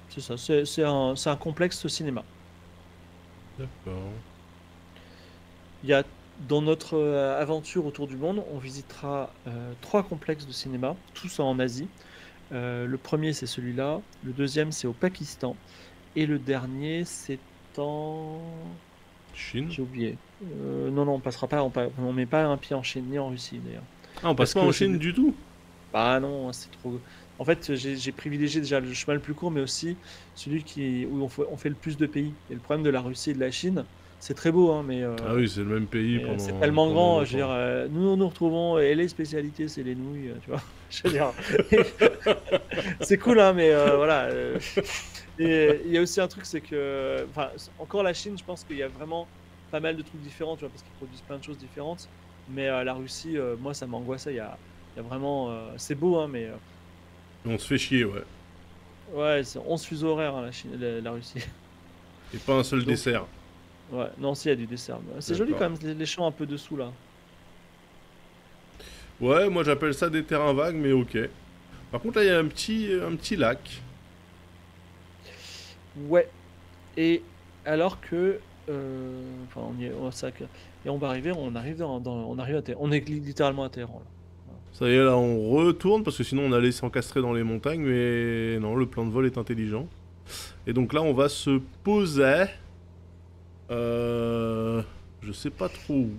C'est ça, c'est un complexe cinéma. D'accord. Il y a, dans notre aventure autour du monde, on visitera 3 complexes de cinéma, tous en Asie. Le premier, c'est celui-là. Le deuxième, c'est au Pakistan. Et le dernier, c'est en. Chine? J'ai oublié. Non, non, on passera pas. On met pas un pied en Chine ni en Russie d'ailleurs. Ah, on passe Parce pas en que c'est Chine du tout? bah non, c'est trop. En fait, j'ai privilégié déjà le chemin le plus court, mais aussi où on fait le plus de pays. Et le problème de la Russie et de la Chine, c'est très beau, hein, Ah oui, c'est le même pays c'est tellement pendant grand. Je veux dire, longtemps. nous nous retrouvons et les spécialités, c'est les nouilles, tu vois. Je veux dire, c'est cool, hein, mais voilà. Et il y a aussi un truc, c'est que, enfin, encore la Chine, je pense qu'il y a vraiment pas mal de trucs différents, tu vois, parce qu'ils produisent plein de choses différentes. Mais la Russie, moi, ça m'angoissait. Il y a vraiment, c'est beau, hein, mais On se fait chier, ouais. ouais, c'est 11 fuseaux horaires, hein, la Chine, la Russie. Et pas un seul Donc, dessert. ouais, non, si, il y a du dessert. C'est joli D'accord. quand même, les champs un peu dessous, là. Ouais, moi j'appelle ça des terrains vagues, mais ok. Par contre, là, il y a un petit lac. Ouais, et alors que, enfin, et on va arriver, on arrive on est littéralement à Téhéran, là. Voilà. Ça y est, là, on retourne, parce que sinon on allait s'encastrer dans les montagnes, mais non, le plan de vol est intelligent. Et donc là, on va se poser. Euh... Je sais pas trop où.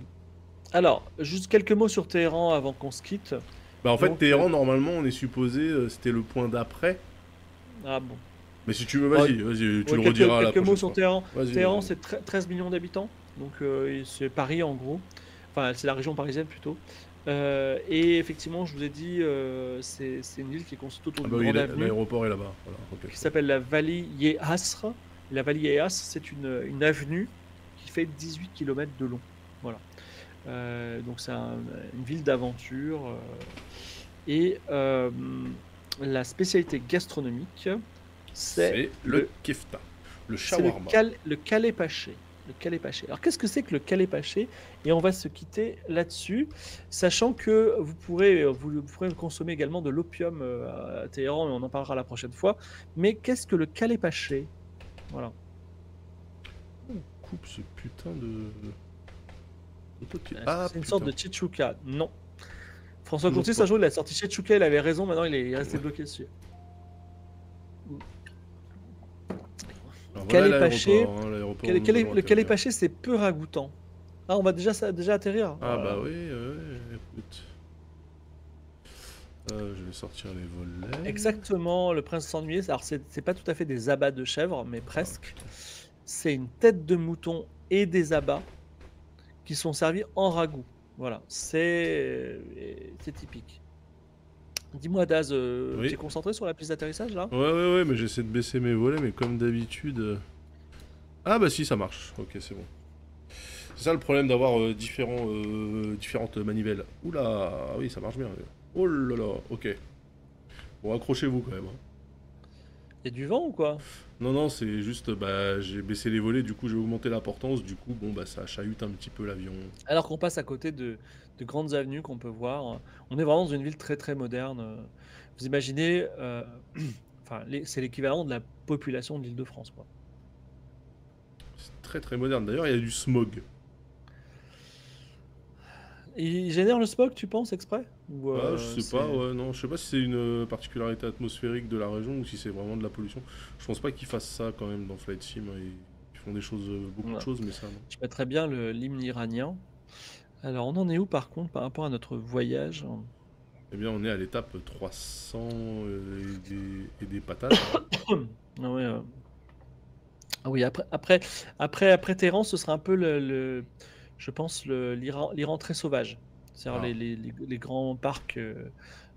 Alors, juste quelques mots sur Téhéran avant qu'on se quitte. Bah, en fait, Donc, Téhéran, normalement, on est supposé. C'était le point d'après. ah bon. Mais si tu veux, Ouais, vas-y, tu ouais, le rediras la quelques mots prochaine sur fois. Téhéran. Vas-y, Téhéran, vas-y. c'est 13 millions d'habitants. Donc, c'est Paris en gros. Enfin, c'est la région parisienne plutôt. Et effectivement, je vous ai dit, c'est une ville qui est constituée autour Ah bah d'une oui, grande avenue l'aéroport est là-bas. Voilà, ok. qui s'appelle la Vali Yehasr. La Vali Yehasr, c'est une avenue qui fait 18 km de long. Voilà. Donc, c'est une ville d'aventure. Et la spécialité gastronomique, c'est C'est le le, kefta, le c'est le, shawarma. le calé paché. Le Calais-Paché. Alors qu'est-ce que c'est que le Calais-Paché? Et on va se quitter là-dessus, sachant que vous pourrez consommer également de l'opium à Téhéran, et on en parlera la prochaine fois. Mais qu'est-ce que le Calais-Paché? Voilà. On coupe ce putain de... Ah, c'est une sorte de putain. chichouka. Non. François Toujours Courtis, pas. un jour, il a sorti chichouka, il avait raison, maintenant il est resté bloqué dessus. Alors voilà Calais-Paché. l'aéroport, hein, l'aéroport où Le nous allons atterrir. Calais-Paché, c'est peu ragoûtant. Ah, on va déjà atterrir. Ah Oh là bah là. oui, écoute. Je vais sortir les volets. Exactement, le prince s'ennuyait. Alors, c'est pas tout à fait des abats de chèvre, mais Ah, presque. putain. C'est une tête de mouton et des abats qui sont servis en ragoût. Voilà, c'est typique. Dis-moi, Daz, tu es Oui. concentré sur la piste d'atterrissage là? Ouais, mais j'essaie de baisser mes volets, mais comme d'habitude... Ah bah si, ça marche. Ok, c'est bon. C'est ça le problème d'avoir différentes manivelles. Oula, ah oui, ça marche bien. Oh là là, ok. Bon, accrochez-vous quand même, hein. Il y a du vent ou quoi? Non, non, c'est juste, bah, j'ai baissé les volets, du coup j'ai augmenté la portance, du coup, bon, bah, ça chahute un petit peu l'avion. Alors qu'on passe à côté de grandes avenues qu'on peut voir. On est vraiment dans une ville très très moderne. Vous imaginez, enfin, c'est l'équivalent de la population de l'Île-de-France, quoi. C'est très très moderne. D'ailleurs, il y a du smog. Il génère le smog, tu penses, exprès? Ou Ah, je sais pas, c'est... ouais, non, je sais pas si c'est une particularité atmosphérique de la région ou si c'est vraiment de la pollution. Je pense pas qu'ils fassent ça quand même dans Flight Sim, hein. Ils font des choses, beaucoup de Ouais. choses, mais ça, non. Je mettrais bien l'hymne iranien. Alors, on en est où par contre par rapport à notre voyage? Eh bien, on est à l'étape 300 et des patates, hein. Ah ouais, ah oui, après Téhéran, ce sera un peu je pense, l'Iran très sauvage. C'est-à-dire Ah. les grands parcs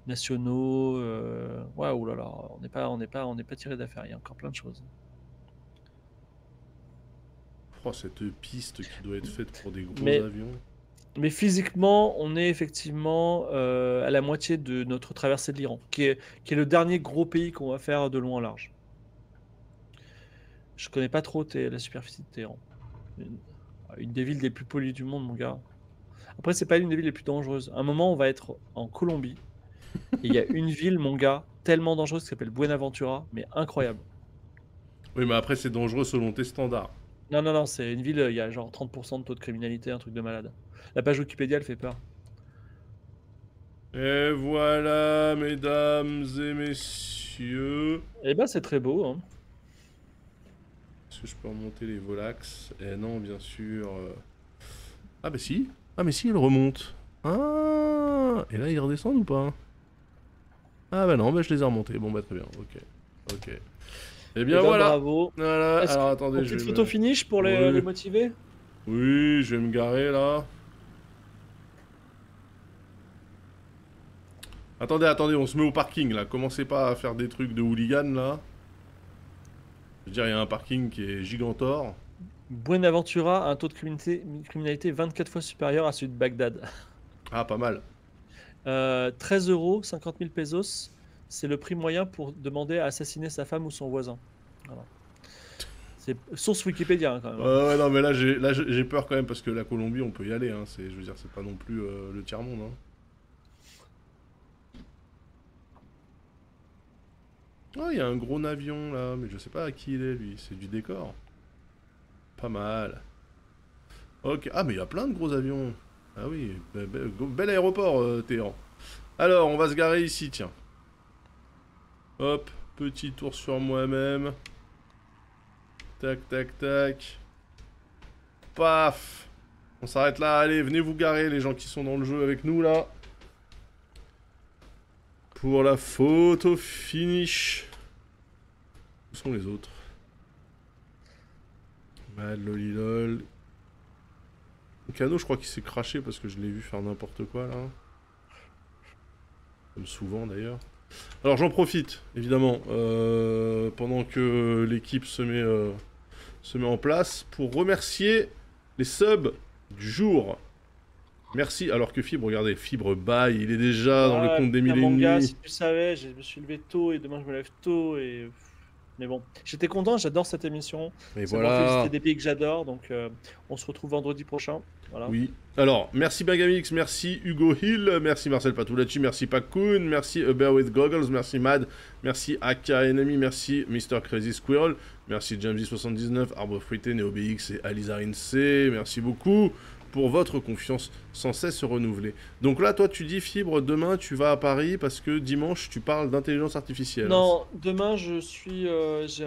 nationaux. Ouais, oh là là, on n'est pas tiré d'affaire. Il y a encore plein de choses. Oh, cette piste qui doit être faite pour des gros Mais, avions. mais physiquement, on est effectivement à la moitié de notre traversée de l'Iran, qui est le dernier gros pays qu'on va faire de long en large. Je connais pas trop la superficie de Téhéran. Une, une des villes les plus polies du monde, mon gars. Après, c'est pas l'une des villes les plus dangereuses. À un moment, on va être en Colombie. Et il y a une ville, mon gars, tellement dangereuse qui s'appelle Buenaventura, mais incroyable. Oui, mais après, c'est dangereux selon tes standards. Non, non, non, c'est une ville, il y a genre 30% de taux de criminalité, un truc de malade. La page Wikipédia, elle fait peur. Et voilà, mesdames et messieurs. Eh ben, c'est très beau, hein. Est-ce que je peux remonter les volax? Eh non, bien sûr. Ah bah si. Ah mais si, ils remontent. Ah. Et là, ils redescendent ou pas? Ah bah non, bah je les ai remontés. Bon bah très bien, ok. Ok. Eh Eh bien ben, voilà. bravo. Voilà, Est-ce que alors une attendez, je petite vais photo me... finish pour les Oui. motiver? Oui, je vais me garer là. Attendez, on se met au parking là. Commencez pas à faire des trucs de hooligan là. Je veux dire, il y a un parking qui est gigantor. Buenaventura a un taux de criminalité 24 fois supérieur à celui de Bagdad. Ah, pas mal. 13 euros, 50 000 pesos, c'est le prix moyen pour demander à assassiner sa femme ou son voisin. Voilà. C'est source Wikipédia hein, quand même, hein. Ouais, non, mais là, j'ai peur quand même parce que la Colombie, on peut y aller. Hein. Je veux dire, c'est pas non plus le tiers-monde. Hein. Oh, il y a un gros avion là, mais je sais pas à qui il est lui. C'est du décor. Pas mal. Ok. Ah, mais il y a plein de gros avions. Ah oui, bel aéroport, Téhéran. Alors, on va se garer ici, tiens. Hop, petit tour sur moi-même. Tac, tac, tac. Paf. On s'arrête là. Allez, venez vous garer, les gens qui sont dans le jeu avec nous, là. Pour la photo finish. Où sont les autres? Mad lolilol. Le canot, je crois qu'il s'est craché parce que je l'ai vu faire n'importe quoi, là. Comme souvent, d'ailleurs. Alors, j'en profite, évidemment, pendant que l'équipe se met en place, pour remercier les subs du jour. Merci. Alors que Fibre, regardez, Fibre bye, il est déjà dans le Ah, compte des putain, mille et mon gars, demi. si tu savais, je me suis levé tôt et demain je me lève tôt et... Mais bon, j'étais content, j'adore cette émission. Et Ça m'a fait visiter voilà. des pays que j'adore, donc on se retrouve vendredi prochain. Voilà. Oui. Alors, merci Bagamix, merci Hugo Hill, merci Marcel Patulacci, merci Pakun, merci Bear with Goggles, merci Mad, merci Aka Enemy, merci Mr. Crazy Squirrel, merci Jamesy79, Arbre Fruité, NeoBX et Alizarine C, merci beaucoup pour votre confiance sans cesse renouvelée. Donc là, toi, tu dis Fibre, demain tu vas à Paris parce que dimanche tu parles d'intelligence artificielle. Non, demain je suis, j'ai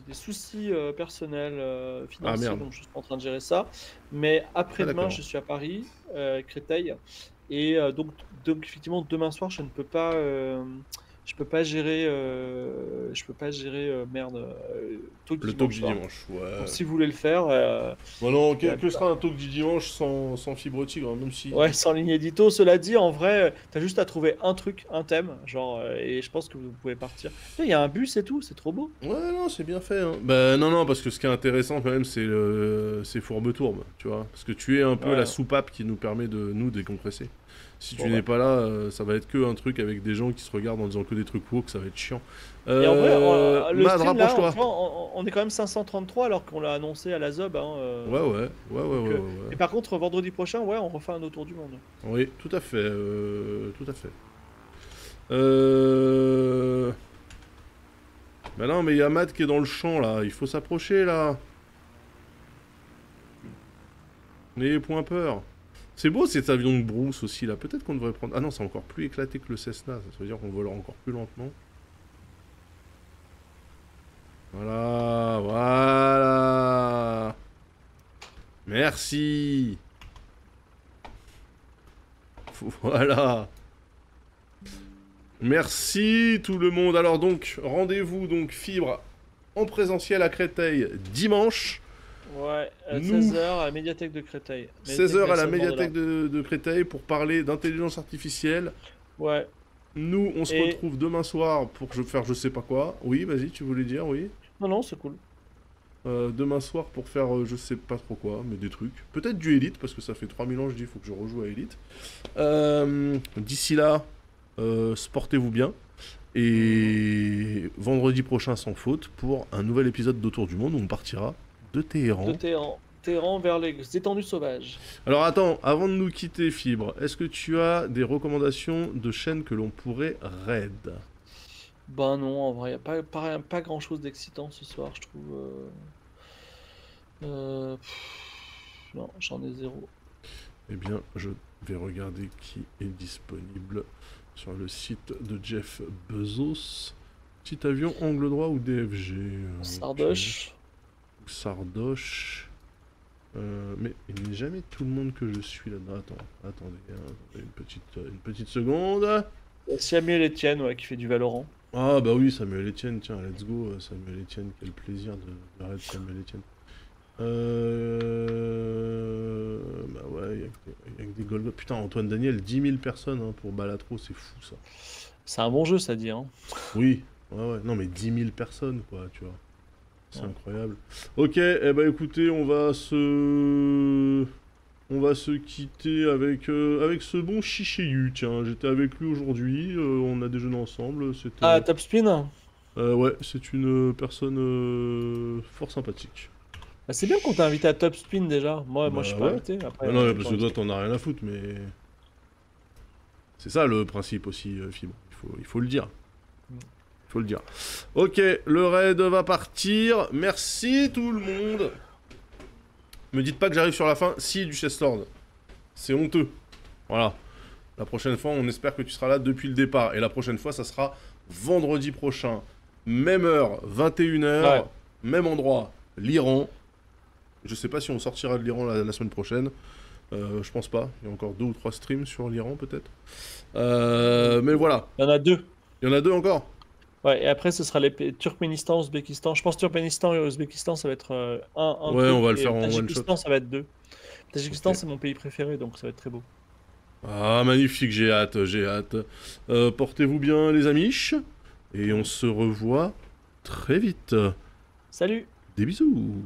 des soucis personnels, Ah financiers, merde. donc je suis en train de gérer ça. Mais Ah après-demain, d'accord. je suis à Paris, Créteil, et donc effectivement demain soir, je peux pas gérer, merde, Talk Le talk dimanche du soir. dimanche, Donc ouais. si vous voulez le faire, Bon non, il y a- que sera un talk du dimanche sans Fibre Tigre, hein, même si... ouais, sans ligne édito. Cela dit, en vrai, t'as juste à trouver un truc, un thème, genre, et je pense que vous pouvez partir. Il y a un bus et tout, c'est trop beau. Ouais, non, c'est bien fait. Hein. Bah non, non, parce que ce qui est intéressant quand même, c'est Fourbe-Tourbe, tu vois. Parce que tu es un peu la Ouais. soupape qui nous permet de nous décompresser. Si tu Bon, n'es bah. pas là, ça va être que un truc avec des gens qui se regardent en disant que des trucs woke, ça va être chiant. Et en vrai, le Mad, stream là, rapproche-toi. tu vois, on est quand même 533 alors qu'on l'a annoncé à la Zob, hein, Ouais, ouais, ouais, ouais, ouais, donc, ouais, ouais. et par contre, vendredi prochain, ouais, on refait un autour du monde. Oui, tout à fait, tout à fait. Euh... Bah non, mais il y a Matt qui est dans le champ, là. Il faut s'approcher, là. N'ayez point peur. C'est beau cet avion de brousse aussi là. Peut-être qu'on devrait prendre. Ah non, c'est encore plus éclaté que le Cessna. Ça veut dire qu'on volera encore plus lentement. Voilà, voilà. Merci. Voilà. Merci tout le monde. Alors donc, rendez-vous donc Fibre en présentiel à Créteil dimanche. Ouais, à Nous, 16h à la médiathèque de Créteil. 16h à la Nelson Mandela. médiathèque de Créteil pour parler d'intelligence artificielle. Ouais, Nous, on se et retrouve demain soir pour faire je sais pas quoi. Oui, vas-y, tu voulais dire, oui. non, non, c'est cool. Demain soir pour faire je sais pas trop quoi, mais des trucs. Peut-être du Elite, parce que ça fait 3000 ans, je dis, il faut que je rejoue à Elite. D'ici là, sportez-vous bien. Et vendredi prochain, sans faute, pour un nouvel épisode d'Autour du Monde où on partira de De Téhéran. Téhéran vers les étendues sauvages. Alors attends, avant de nous quitter, Fibre, est-ce que tu as des recommandations de chaînes que l'on pourrait raid? Ben non, en vrai, y a pas grand-chose d'excitant ce soir, je trouve. Non, j'en ai zéro. Eh bien, je vais regarder qui est disponible sur le site de Jeff Bezos. Petit avion angle droit ou DFG ok. Sardoche. Ou Sardoche. Mais il n'est jamais tout le monde que je suis là-dedans. Attendez, une petite seconde. Samuel Etienne, ouais, qui fait du Valorant. Ah bah oui, Samuel Etienne, tiens, let's go, Samuel Etienne, quel plaisir de raid Samuel Etienne. Bah ouais, il y a que des Golgoth. Putain, Antoine Daniel, 10 000 personnes hein, pour Balatro, c'est fou ça. C'est un bon jeu, ça dit, hein. Oui, ouais, non mais 10 000 personnes quoi, tu vois. C'est Ouais. incroyable. Ok, eh bah écoutez, on va se quitter avec ce bon Chicheyu, tiens, j'étais avec lui aujourd'hui, on a déjeuné ensemble, Ah, c'était... Top Spin? Ouais, c'est une personne fort sympathique. Bah, c'est bien qu'on t'a invité à Top Spin déjà. Moi, je suis Bah pas ouais. invité. Après, Ah non, je parce peux que toi, inviter. t'en as rien à foutre, mais... C'est ça le principe aussi, Fibre. Il faut le dire. Mm. Il faut le dire. Ok, le raid va partir. Merci tout le monde. Me dites pas que j'arrive sur la fin. Si, Duchesse Lord. C'est honteux. Voilà. La prochaine fois, on espère que tu seras là depuis le départ. Et la prochaine fois, ça sera vendredi prochain. Même heure, 21h. Ouais. Même endroit, l'Iran. Je sais pas si on sortira de l'Iran la semaine prochaine. Je pense pas. Il y a encore 2 ou 3 streams sur l'Iran, peut-être. Mais voilà. Il y en a deux. Il y en a 2 encore. Ouais, et après, ce sera les Turkménistan, Ouzbékistan. Je pense Turkménistan et Ouzbékistan, ça va être un Ouais, truc. on va le Et faire en one shot. Tadjikistan, ça va être 2. Tadjikistan, Ok. c'est mon pays préféré, donc ça va être très beau. Ah, magnifique, j'ai hâte, j'ai hâte. Portez-vous bien, les amis. Et on se revoit très vite. Salut! Des bisous.